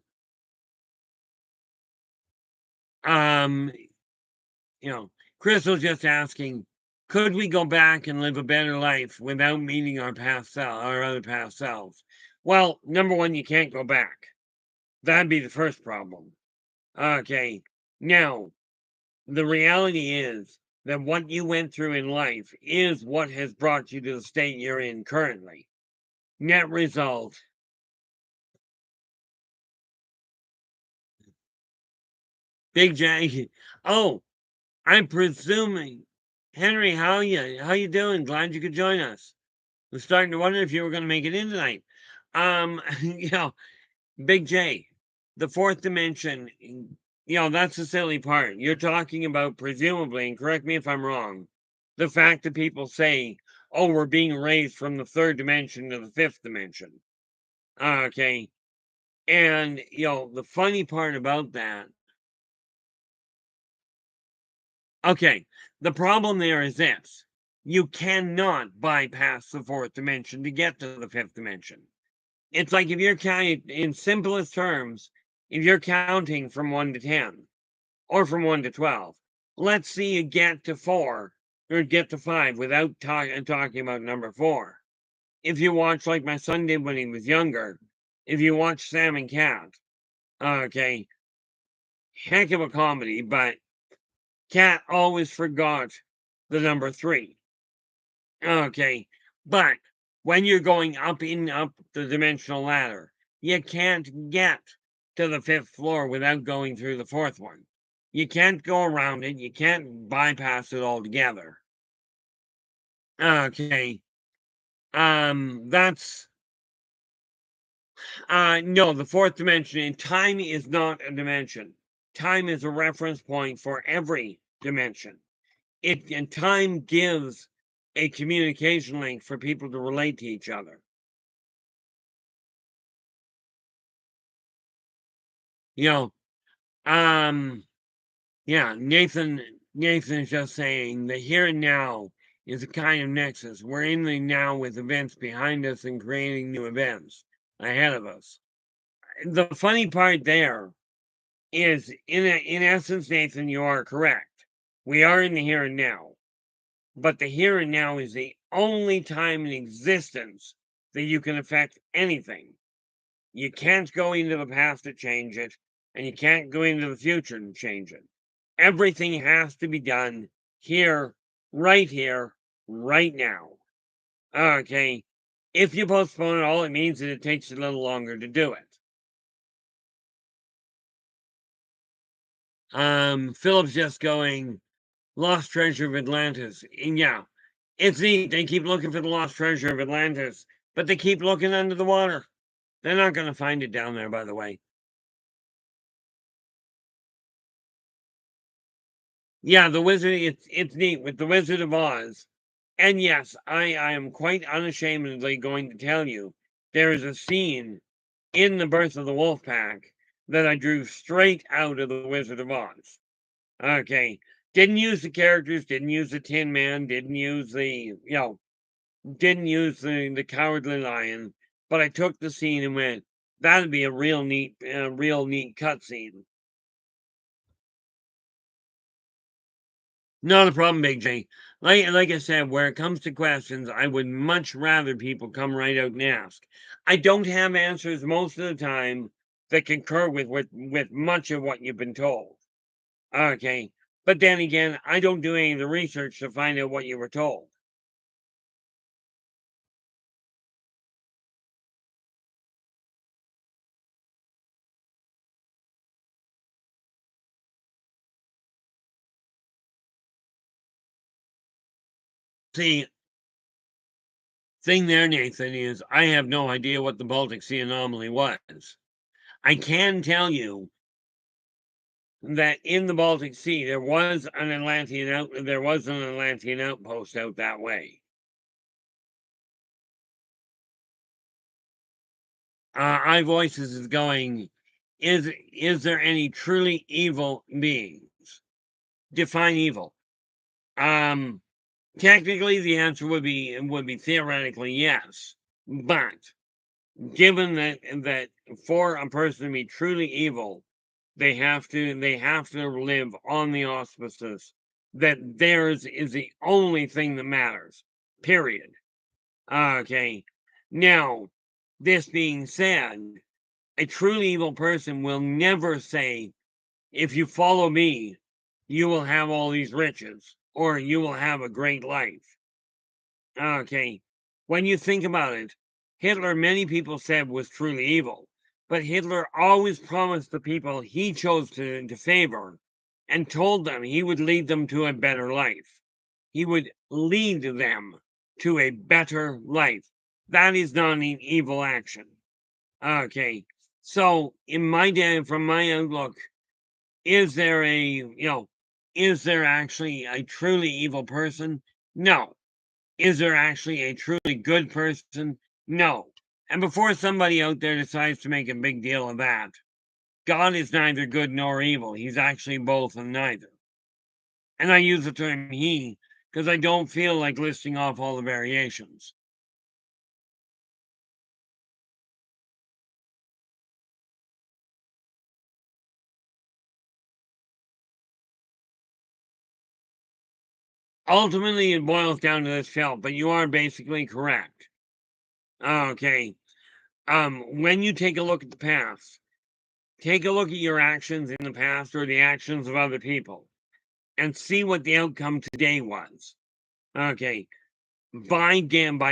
um, you know, Chris was just asking, could we go back and live a better life without meeting our past self, our other past selves? Well, number one, you can't go back. That'd be the first problem. Okay. Now, the reality is that what you went through in life is what has brought you to the state you're in currently. Net result. Big J. Oh, I'm presuming. Henry, how you doing? Glad you could join us. I was starting to wonder if you were going to make it in tonight. You know, Big J, the fourth dimension, that's the silly part. You're talking about, presumably, and correct me if I'm wrong, the fact that people say, oh, we're being raised from the third dimension to the fifth dimension. Okay. And, the funny part about that, okay, the problem there is this: you cannot bypass the fourth dimension to get to the fifth dimension. It's like if you're counting, in simplest terms, if you're counting from 1 to 10 or from 1 to 12, let's see you get to 4 or get to 5 without talking about number 4. If you watch like my son did when he was younger, if you watch Sam and Cat, okay, heck of a comedy, but Cat always forgot the number 3. Okay, but when you're going up the dimensional ladder, you can't get to the fifth floor without going through the fourth one. You can't go around it. You can't bypass it altogether. Okay. That's no, the fourth dimension. And time is not a dimension. Time is a reference point for every dimension. And time gives a communication link for people to relate to each other. You know, yeah, Nathan's just saying the here and now is a kind of nexus. We're in the now with events behind us and creating new events ahead of us. The funny part there is, in essence, Nathan, you are correct. We are in the here and now, but the here and now is the only time in existence that you can affect anything. You can't go into the past to change it, and you can't go into the future to change it. Everything has to be done here, right now. Okay. If you postpone it, all it means is it takes a little longer to do it. Philip's just going, Lost Treasure of Atlantis. And yeah, it's neat. They keep looking for the Lost Treasure of Atlantis, but they keep looking under the water. They're not going to find it down there, by the way. Yeah, the Wizard, it's neat with the Wizard of Oz. And yes, I am quite unashamedly going to tell you there is a scene in The Birth of the Wolf Pack that I drew straight out of The Wizard of Oz. Okay. Didn't use the characters, didn't use the Tin Man, didn't use the Cowardly Lion, but I took the scene and went, that'd be a real neat cutscene. Not a problem, Big J. Like I said, where it comes to questions, I would much rather people come right out and ask. I don't have answers most of the time that concur with much of what you've been told. Okay. But then again, I don't do any of the research to find out what you were told. See, thing there, Nathan, is I have no idea what the Baltic Sea anomaly was. I can tell you that in the Baltic Sea there was an Atlantean outpost out that way. iVoices is going, is there any truly evil beings? Define evil. Technically the answer would be theoretically yes, but given that for a person to be truly evil, they have to live on the auspices that theirs is the only thing that matters. Period. Okay. Now, this being said, a truly evil person will never say, if you follow me, you will have all these riches, or you will have a great life. Okay. When you think about it, Hitler, many people said, was truly evil, but Hitler always promised the people he chose to favor and told them he would lead them to a better life. He would lead them to a better life. That is not an evil action. Okay. So, in my day, from my outlook, is there is there actually a truly evil person? No. Is there actually a truly good person? No. And before somebody out there decides to make a big deal of that, God is neither good nor evil. He's actually both and neither. And I use the term he because I don't feel like listing off all the variations. Ultimately, it boils down to this felt, but you are basically correct. Okay. When you take a look at the past, take a look at your actions in the past or the actions of other people and see what the outcome today was. Okay. By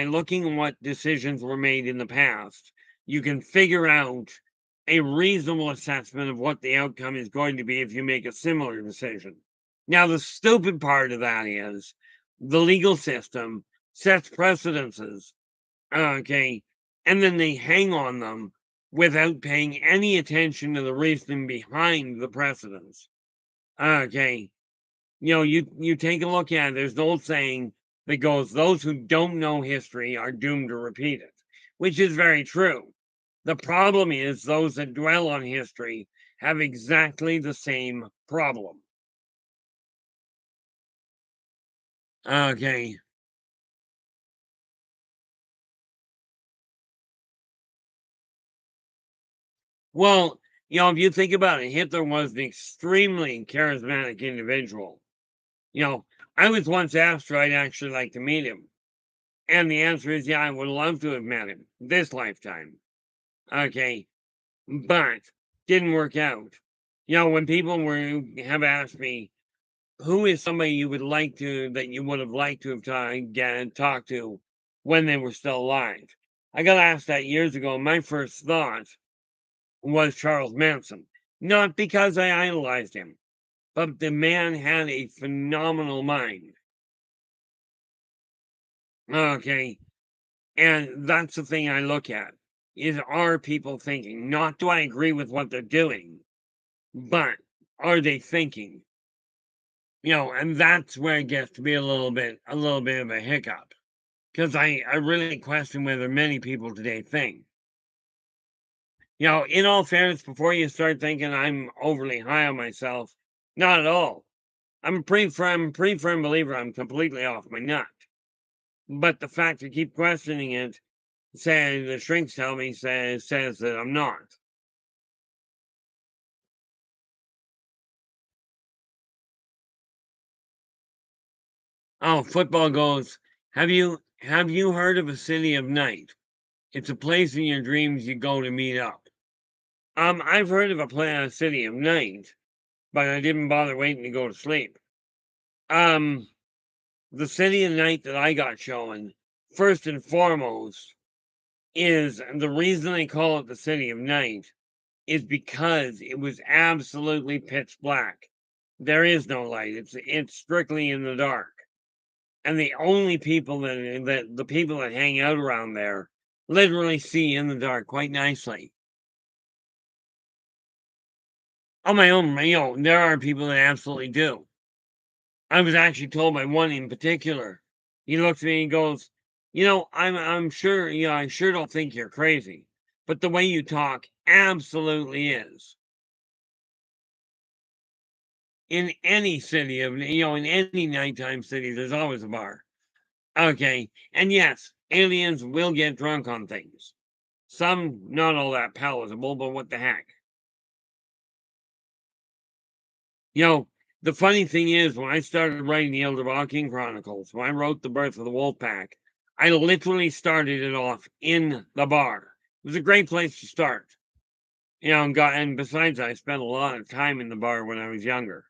looking at what decisions were made in the past, you can figure out a reasonable assessment of what the outcome is going to be if you make a similar decision. Now, the stupid part of that is the legal system sets precedences, okay, and then they hang on them without paying any attention to the reasoning behind the precedents. Okay, you take a look at it, there's an old saying that goes, those who don't know history are doomed to repeat it, which is very true. The problem is those that dwell on history have exactly the same problem. Okay. Well, if you think about it, Hitler was an extremely charismatic individual. You know, I was once asked if I'd actually like to meet him. And the answer is, yeah, I would love to have met him this lifetime. Okay. But didn't work out. When people have asked me, who is somebody you would like to that you would have liked to have talked to when they were still alive? I got asked that years ago. And my first thought was Charles Manson. Not because I idolized him, but the man had a phenomenal mind. Okay. And that's the thing I look at is, are people thinking? Not do I agree with what they're doing, but are they thinking? And that's where it gets to be a little bit of a hiccup. Because I really question whether many people today think. In all fairness, before you start thinking I'm overly high on myself, not at all. I'm a pretty firm believer I'm completely off my nut. But the fact to keep questioning it, saying the shrinks tell me says that I'm not. Oh, football goes. Have you heard of a city of night? It's a place in your dreams you go to meet up. I've heard of a city of night, but I didn't bother waiting to go to sleep. Um, the city of night that I got shown, first and foremost, is the reason they call it the city of night is because it was absolutely pitch black. There is no light. It's strictly in the dark. And the only people that the people that hang out around there literally see in the dark quite nicely. On my own, there are people that absolutely do. I was actually told by one in particular. He looks at me and goes, I'm sure, I sure don't think you're crazy, but the way you talk absolutely is. In any city in any nighttime city, there's always a bar. Okay. And yes, aliens will get drunk on things. some not all that palatable, but what the heck? You know, the funny thing is, when I started writing the Yldrbac Chronicles, when I wrote The Birth of the Wolfpack, I literally started it off in the bar. It was a great place to start. You know, and besides, I spent a lot of time in the bar when I was younger.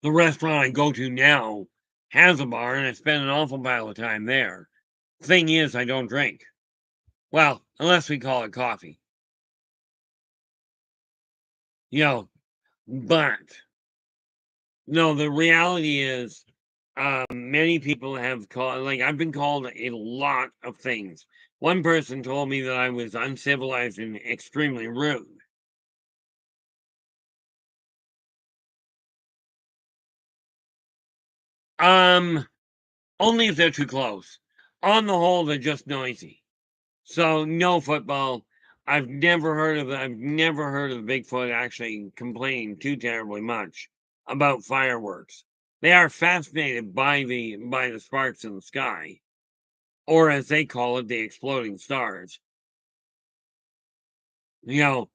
The restaurant I go to now has a bar, and I spend an awful pile of time there. Thing is, I don't drink. Well, unless we call it coffee. You know, but no, the reality is, many people have called, like, I've been called a lot of things. One person told me that I was uncivilized and extremely rude. Um, Only if they're too close. On the whole, they're just noisy. So no football. I've never heard of Bigfoot actually complaining too terribly much about fireworks. They are fascinated by the sparks in the sky, or as they call it, the exploding stars. You know,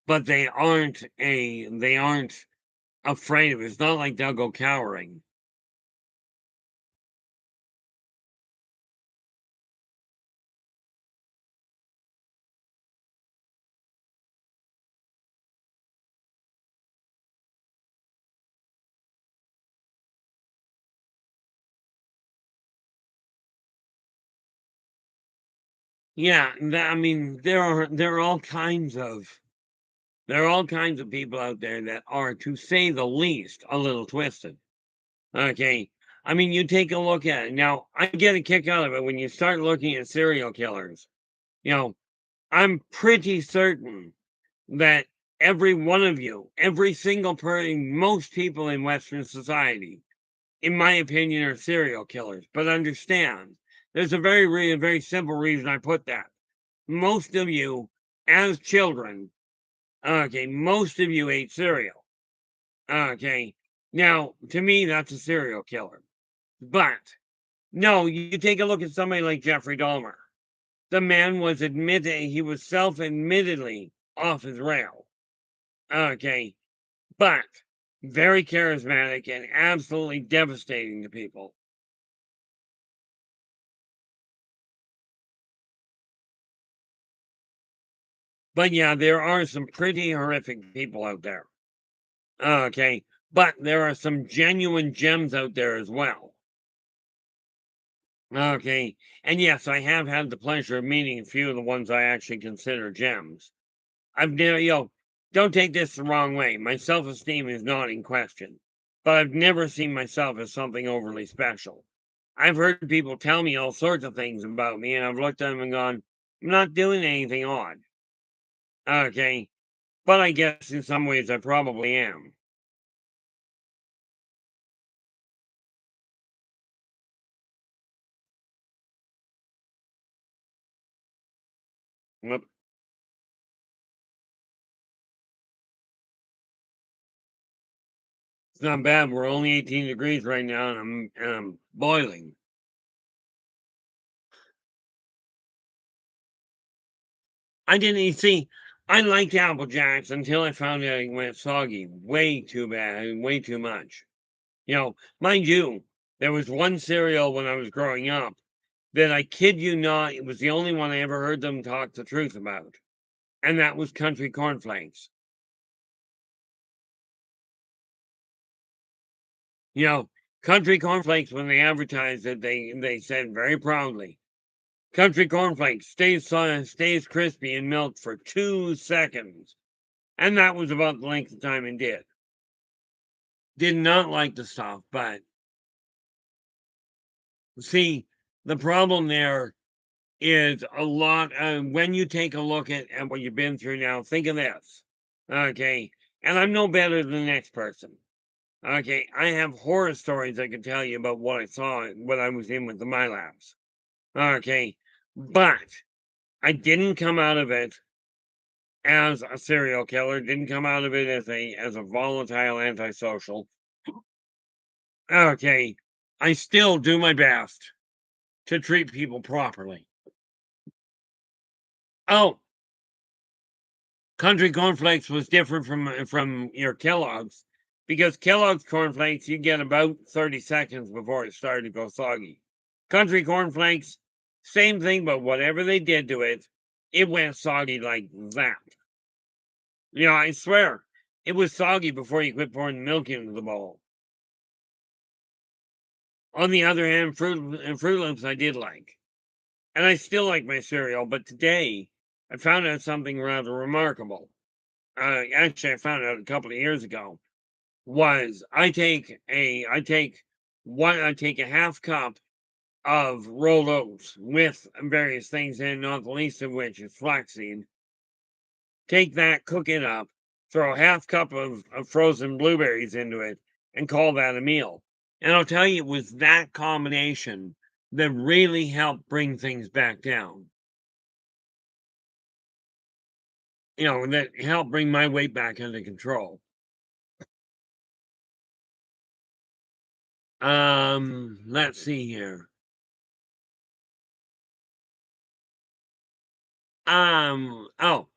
but they aren't afraid of it. It's not like they'll go cowering. Yeah, I mean, there are all kinds of people out there that are, to say the least, a little twisted. Okay. I mean, you take a look at it. Now, I get a kick out of it when you start looking at serial killers. You know, I'm pretty certain that every one of you, every single person, most people in Western society, in my opinion, are serial killers. But understand, there's a very simple reason I put that. Most of you, as children, okay, most of you ate cereal. Okay. Now, to me, that's a serial killer. But no, you take a look at somebody like Jeffrey Dahmer. The man was he was self-admittedly off his rail. Okay. But very charismatic and absolutely devastating to people. But yeah, there are some pretty horrific people out there. Okay. But there are some genuine gems out there as well. Okay. And yes, I have had the pleasure of meeting a few of the ones I actually consider gems. I've never, don't take this the wrong way. My self esteem is not in question, but I've never seen myself as something overly special. I've heard people tell me all sorts of things about me, and I've looked at them and gone, I'm not doing anything odd. Okay. But I guess in some ways I probably am. Yep. It's not bad. We're only 18 degrees right now, and I'm boiling. I didn't you see. I liked Apple Jacks until I found out it went soggy. Way too bad, way too much. Mind you, there was one cereal when I was growing up that I kid you not, it was the only one I ever heard them talk the truth about, and that was country cornflakes. You know, country cornflakes, when they advertised it, they said very proudly, country cornflakes stays crispy in milk for 2 seconds. And that was about the length of time it did. Did not like the stuff, but see, the problem there is a lot when you take a look at what you've been through now, think of this. Okay. And I'm no better than the next person. Okay. I have horror stories I can tell you about what I saw when I was in with the MyLabs. Okay. But I didn't come out of it as a serial killer, didn't come out of it as a volatile antisocial. Okay. I still do my best to treat people properly. Oh, country cornflakes was different from your Kellogg's because Kellogg's cornflakes you get about 30 seconds before it started to go soggy. Country cornflakes, same thing, but whatever they did to it, it went soggy like that. I swear, it was soggy before you quit pouring the milk into the bowl. On the other hand, Fruit Loops I did like. And I still like my cereal, but today I found out something rather remarkable. Actually, I found out a couple of years ago. I take a half cup of rolled oats with various things in, not the least of which is flaxseed. Take that, cook it up, throw a half cup of frozen blueberries into it, and call that a meal. And I'll tell you, it was that combination that really helped bring things back down. That helped bring my weight back under control. Let's see here. Oh,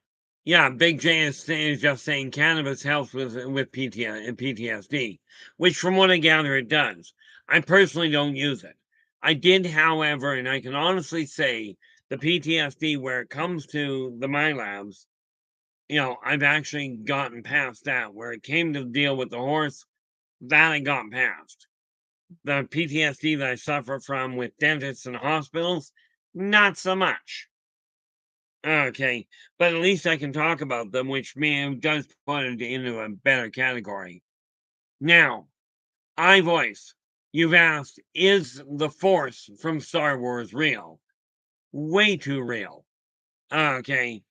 yeah, Big J is just saying cannabis helps with PTSD, which from what I gather it does. I personally don't use it. I did, however, and I can honestly say the PTSD where it comes to the my labs, I've actually gotten past that. Where it came to deal with the horse, that I got past. The PTSD that I suffer from with dentists and hospitals, not so much. Okay, but at least I can talk about them, which does put it into a better category. Now, iVoice, you've asked, is the Force from Star Wars real? Way too real. Okay,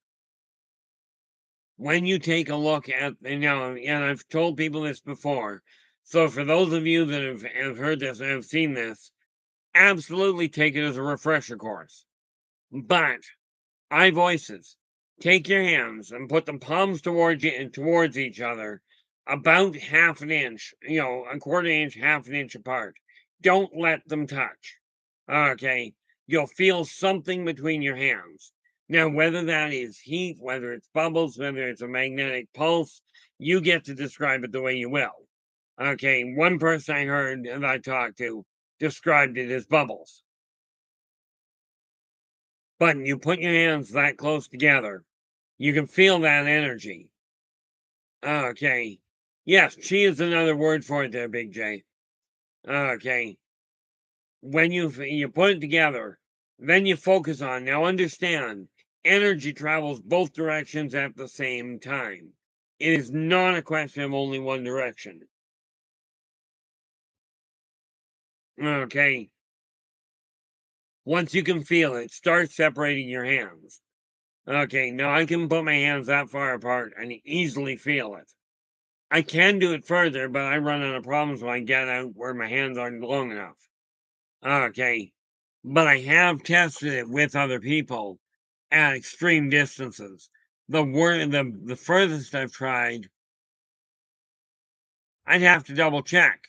when you take a look at, and I've told people this before, so for those of you that have heard this and have seen this, absolutely take it as a refresher course. But iVoices, take your hands and put the palms towards each other, about half an inch, a quarter inch, half an inch apart. Don't let them touch. Okay, you'll feel something between your hands. Now, whether that is heat, whether it's bubbles, whether it's a magnetic pulse, you get to describe it the way you will. Okay, one person I heard that I talked to described it as bubbles. But you put your hands that close together, you can feel that energy. Okay. Yes, chi is another word for it there, Big J. Okay. When you put it together, then you focus on. Now understand, energy travels both directions at the same time. It is not a question of only one direction. Okay. Once you can feel it, start separating your hands. Okay, now I can put my hands that far apart and easily feel it. I can do it further, but I run out of problems when I get out where my hands aren't long enough. Okay. But I have tested it with other people at extreme distances. The furthest I've tried, I'd have to double check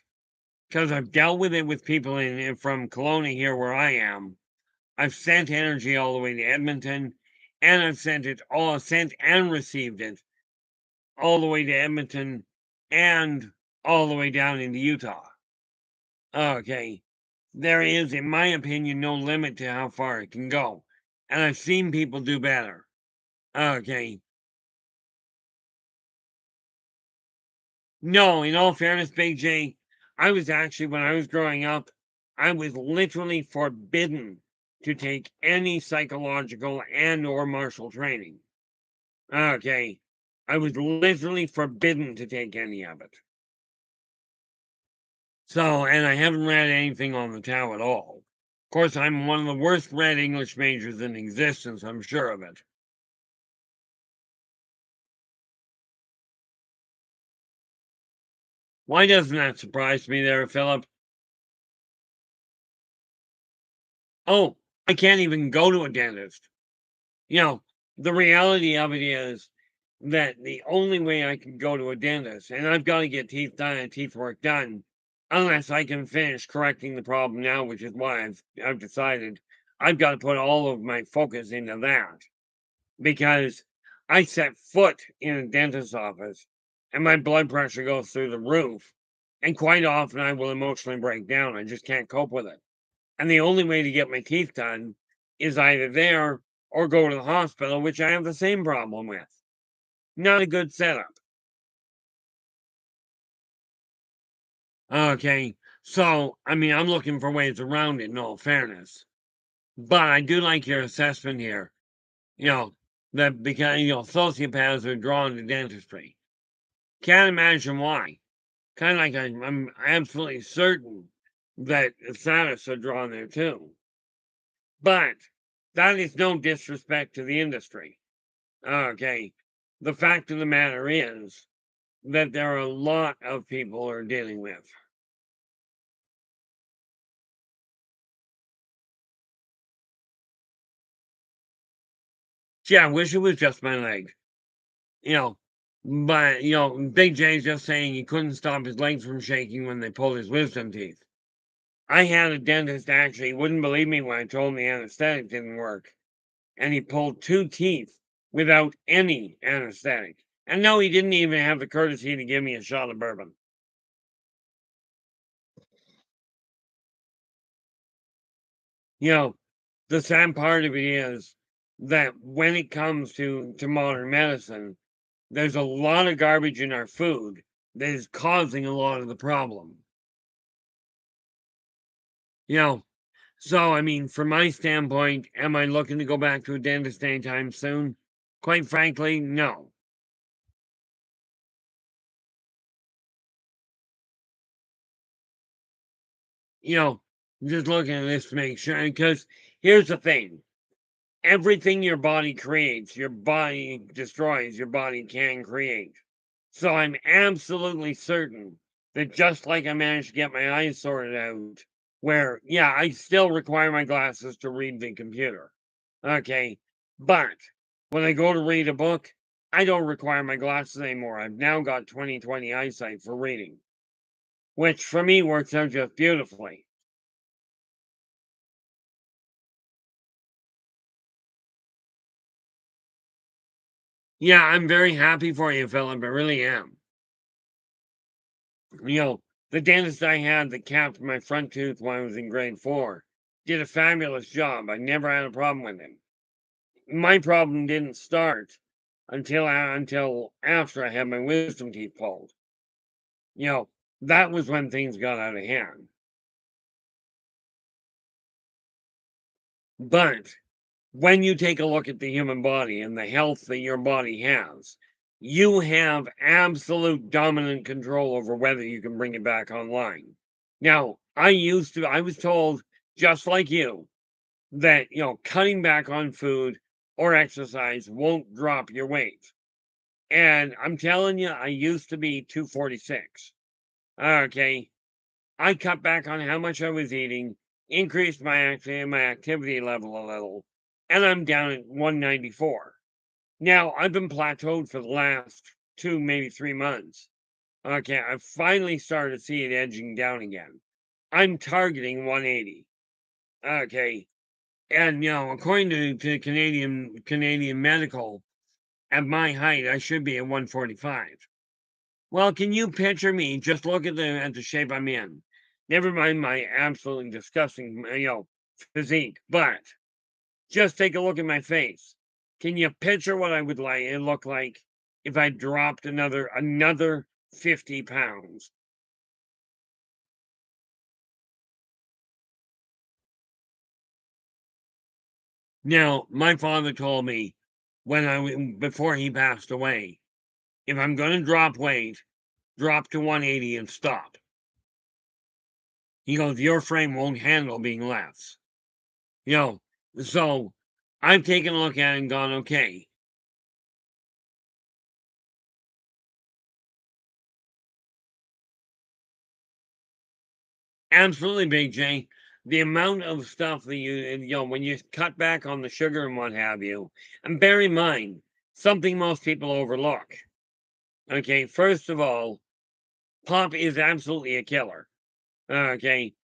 because I've dealt with it with people from Kelowna here where I am. I've sent energy all the way to Edmonton, and I've sent and received it all the way to Edmonton and all the way down into Utah. Okay. There is, in my opinion, no limit to how far it can go. And I've seen people do better. Okay. No, in all fairness, Big J, I was actually, when I was growing up, I was literally forbidden to take any psychological and or martial training. Okay. I was literally forbidden to take any of it. So, and I haven't read anything on the Tao at all. Of course, I'm one of the worst read English majors in existence, I'm sure of it. Why doesn't that surprise me there, Philip? Oh, I can't even go to a dentist. The reality of it is that the only way I can go to a dentist, and I've got to get teeth work done, unless I can finish correcting the problem now, which is why I've decided I've got to put all of my focus into that, because I set foot in a dentist's office and my blood pressure goes through the roof, and quite often I will emotionally break down. I just can't cope with it. And the only way to get my teeth done is either there or go to the hospital, which I have the same problem with. Not a good setup. Okay. So, I mean, I'm looking for ways around it, in all fairness. But I do like your assessment here. You know, that because, sociopaths are drawn to dentistry. Can't imagine why. Kind of like I'm absolutely certain that sadists are drawn there too. But that is no disrespect to the industry. Okay. The fact of the matter is that there are a lot of people are dealing with. Yeah, I wish it was just my leg. You know, but Big J's just saying he couldn't stop his legs from shaking when they pulled his wisdom teeth. I had a dentist actually, he wouldn't believe me when I told him the anesthetic didn't work. And he pulled 2 teeth without any anesthetic. And no, he didn't even have the courtesy to give me a shot of bourbon. You know, the sad part of it is that when it comes to modern medicine, there's a lot of garbage in our food that is causing a lot of the problem. You know, so I mean, from my standpoint, am I looking to go back to a dentist anytime soon? Quite frankly, no. You know, just looking at this to make sure, because here's the thing. Everything your body creates, your body destroys, your body can create. So I'm absolutely certain that just like I managed to get my eyes sorted out, where, yeah, I still require my glasses to read the computer. Okay. But when I go to read a book, I don't require my glasses anymore. I've now got 20/20 eyesight for reading, which for me works out just beautifully. Yeah, I'm very happy for you, Philip. I really am. You know, the dentist I had that capped my front tooth when I was in grade 4 did a fabulous job. I never had a problem with him. My problem didn't start until after I had my wisdom teeth pulled. You know, that was when things got out of hand. But when you take a look at the human body and the health that your body has, you have absolute dominant control over whether you can bring it back online. Now, I was told, just like you, that, cutting back on food or exercise won't drop your weight. And I'm telling you, I used to be 246. Okay. I cut back on how much I was eating, increased my activity level a little, and I'm down at 194. Now, I've been plateaued for the last 2, maybe 3 months. Okay, I've finally started to see it edging down again. I'm targeting 180. Okay, and according to Canadian medical, at my height, I should be at 145. Well, can you picture me? Just look at the shape I'm in. Never mind my absolutely disgusting, physique, but just take a look at my face. Can you picture what I would like it look like if I dropped another 50 pounds? Now, my father told me before he passed away, if I'm going to drop weight, drop to 180 and stop. He goes, your frame won't handle being less. You know, so I've taken a look at it and gone, okay, absolutely, Big J. The amount of stuff that when you cut back on the sugar and what have you, and bear in mind something most people overlook. Okay, first of all, pop is absolutely a killer. Okay.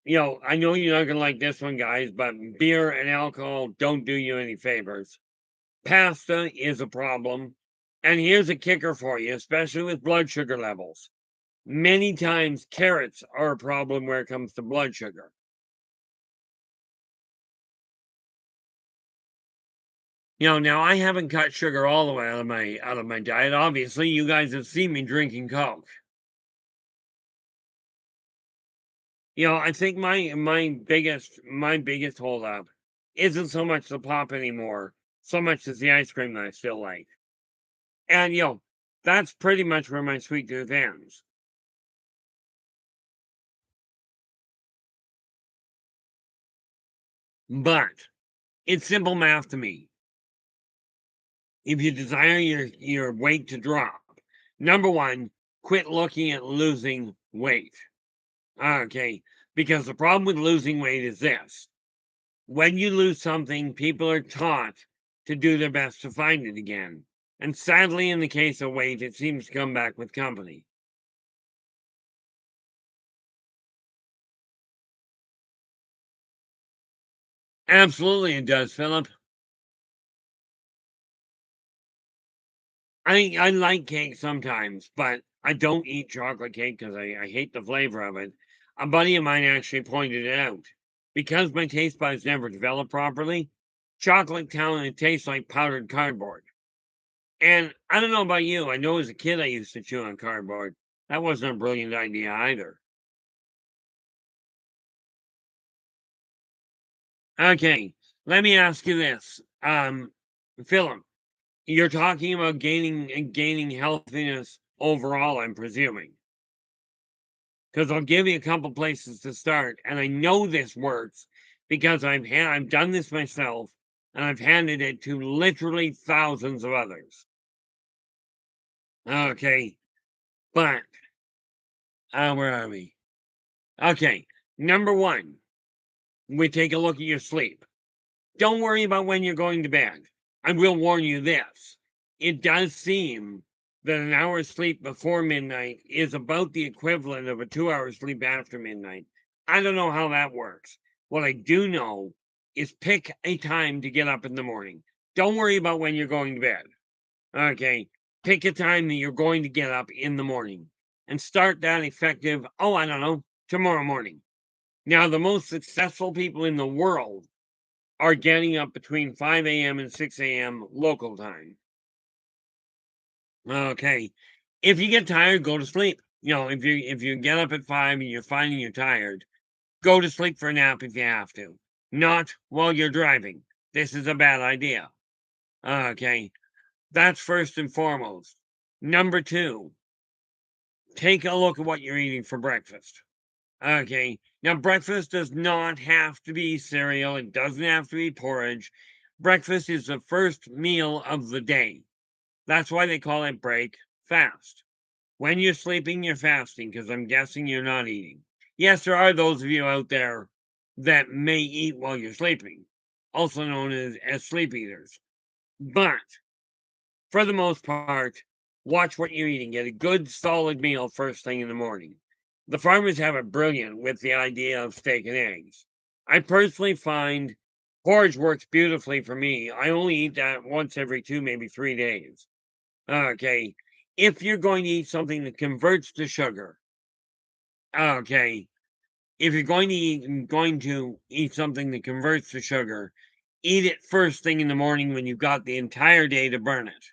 I know you're not gonna like this one, guys, but beer and alcohol don't do you any favors. Pasta is a problem. And here's a kicker for you, especially with blood sugar levels. Many times carrots are a problem where it comes to blood sugar. Now I haven't cut sugar all the way out of my diet. Obviously, you guys have seen me drinking Coke. I think my biggest holdup isn't so much the pop anymore, so much as the ice cream that I still like. And that's pretty much where my sweet tooth ends. But it's simple math to me. If you desire your weight to drop, number one, quit looking at losing weight. Okay, because the problem with losing weight is this: when you lose something, people are taught to do their best to find it again. And sadly, in the case of weight, it seems to come back with company. Absolutely, it does, Philip. I like cake sometimes, but I don't eat chocolate cake because I hate the flavor of it. A buddy of mine actually pointed it out. Because my taste buds never developed properly, chocolate town it tastes like powdered cardboard. And I don't know about you. I know as a kid I used to chew on cardboard. That wasn't a brilliant idea either. Okay, let me ask you this. Philip, you're talking about gaining healthiness overall, I'm presuming. Because I'll give you a couple places to start, and I know this works because I've done this myself, and I've handed it to literally thousands of others. Okay, but where are we? Okay, number one, we take a look at your sleep. Don't worry about when you're going to bed. I will warn you this: it does seem that an hour's sleep before midnight is about the equivalent of a 2 hour sleep after midnight. I don't know how that works. What I do know is pick a time to get up in the morning. Don't worry about when you're going to bed. Okay. Pick a time that you're going to get up in the morning and start that effective, oh, I don't know, tomorrow morning. Now, the most successful people in the world are getting up between 5 a.m. and 6 a.m. local time. Okay. If you get tired, go to sleep. If you get up at 5 and you're finding you're tired, go to sleep for a nap if you have to. Not while you're driving. This is a bad idea. Okay. That's first and foremost. Number two, take a look at what you're eating for breakfast. Okay. Now, breakfast does not have to be cereal. It doesn't have to be porridge. Breakfast is the first meal of the day. That's why they call it break fast. When you're sleeping, you're fasting because I'm guessing you're not eating. Yes, there are those of you out there that may eat while you're sleeping, also known as sleep eaters. But for the most part, watch what you're eating. Get a good solid meal first thing in the morning. The farmers have it brilliant with the idea of steak and eggs. I personally find porridge works beautifully for me. I only eat that once every 2, maybe 3 days. Okay. If you're going to eat something that converts to sugar, okay. If you're going to eat something that converts to sugar, eat it first thing in the morning when you've got the entire day to burn it.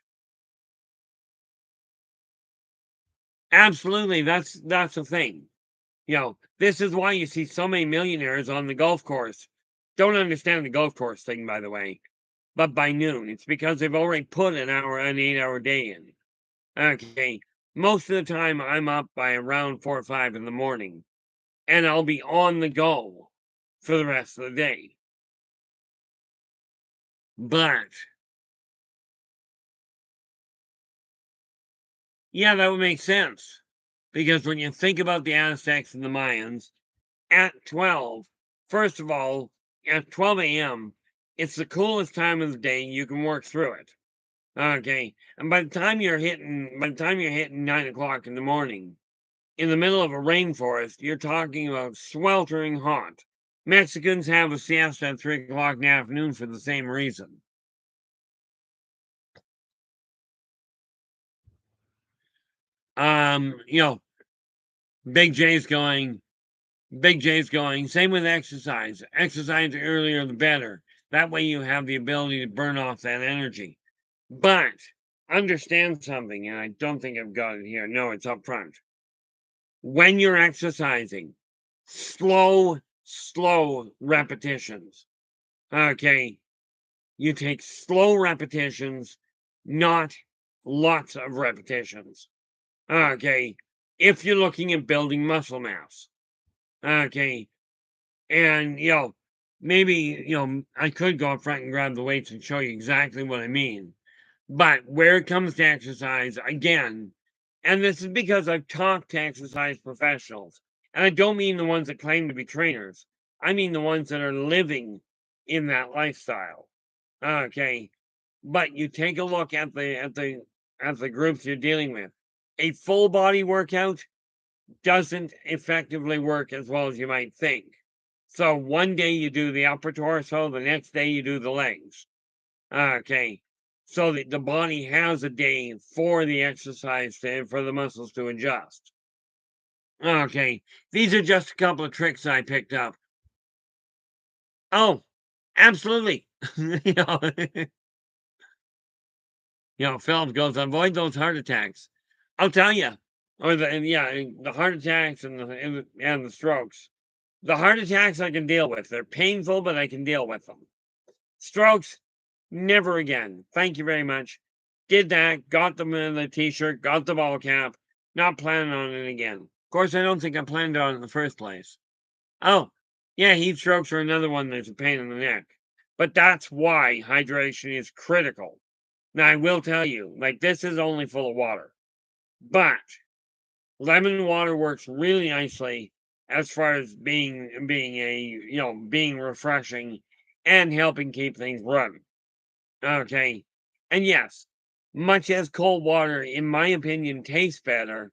Absolutely, that's the thing. This is why you see so many millionaires on the golf course. Don't understand the golf course thing, by the way. But by noon, it's because they've already put an 8 hour day in. Okay. Most of the time, I'm up by around 4 or 5 in the morning, and I'll be on the go for the rest of the day. But yeah, that would make sense because when you think about the Aztecs and the Mayans, at 12, first of all, at 12 a.m., it's the coolest time of the day. You can work through it. Okay, and by the time you're hitting 9 o'clock in the morning, in the middle of a rainforest, you're talking about sweltering hot. Mexicans have a siesta at 3 o'clock in the afternoon for the same reason. You know, Big J's going, same with exercise. Exercise earlier the better. That way you have the ability to burn off that energy. But understand something, and I don't think I've got it here. No, it's up front. When you're exercising, slow repetitions. Okay. You take slow repetitions, not lots of repetitions. Okay. If you're looking at building muscle mass. Okay. And, maybe, I could go up front and grab the weights and show you exactly what I mean. But where it comes to exercise, again, and this is because I've talked to exercise professionals, and I don't mean the ones that claim to be trainers. I mean the ones that are living in that lifestyle. Okay. But you take a look at the groups you're dealing with. A full body workout doesn't effectively work as well as you might think. So one day you do the upper torso, the next day you do the legs. Okay. So the body has a day for the exercise for the muscles to adjust. Okay. These are just a couple of tricks I picked up. Oh, absolutely. Philip goes, avoid those heart attacks. I'll tell you. Or the heart attacks and the strokes. The heart attacks I can deal with. They're painful, but I can deal with them. Strokes, never again. Thank you very much. Did that, got them in the t-shirt, got the ball cap, not planning on it again. Of course, I don't think I planned on it in the first place. Oh, yeah, heat strokes are another one that's a pain in the neck. But that's why hydration is critical. Now, I will tell you, this is only full of water. But lemon water works really nicely as far as being refreshing and helping keep things running. Okay. And yes, much as cold water, in my opinion, tastes better,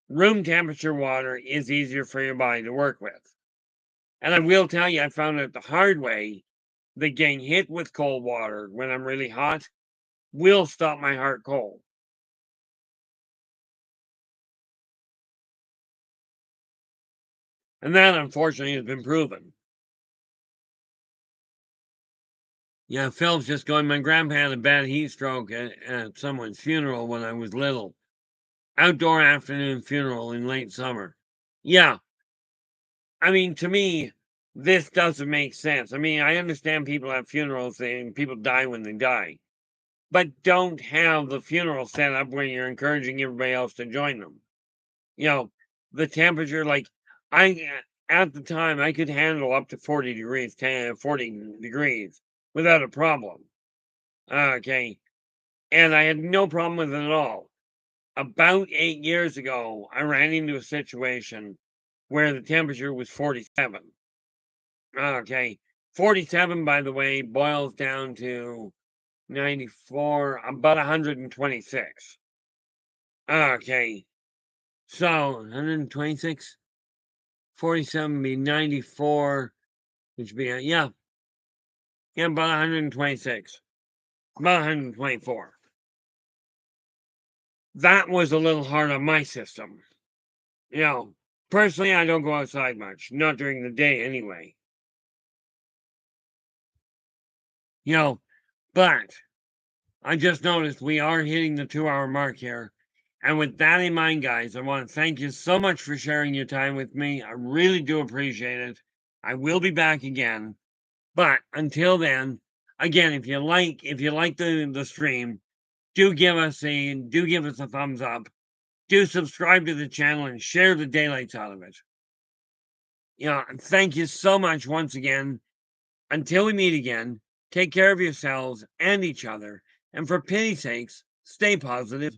room temperature water is easier for your body to work with. And I will tell you, I found it the hard way that getting hit with cold water when I'm really hot will stop my heart cold. And that, unfortunately, has been proven. Yeah, Phil's just going, my grandpa had a bad heat stroke at someone's funeral when I was little. Outdoor afternoon funeral in late summer. Yeah. I mean, to me, this doesn't make sense. I mean, I understand people have funerals and people die when they die. But don't have the funeral set up where you're encouraging everybody else to join them. The temperature, at the time, I could handle up to 40 degrees, 40 degrees without a problem. Okay. And I had no problem with it at all. About 8 years ago, I ran into a situation where the temperature was 47. Okay. 47, by the way, boils down to 94, about 126. Okay. So 126, 47 be 94, which would be, yeah, about 126, about 124. That was a little hard on my system. Personally, I don't go outside much, not during the day anyway. But I just noticed we are hitting the 2-hour mark here. And with that in mind, guys, I want to thank you so much for sharing your time with me. I really do appreciate it. I will be back again. But until then, again, if you like the stream, do give us a thumbs up. Do subscribe to the channel and share the daylights out of it. Thank you so much once again. Until we meet again, take care of yourselves and each other. And for pity's sakes, stay positive.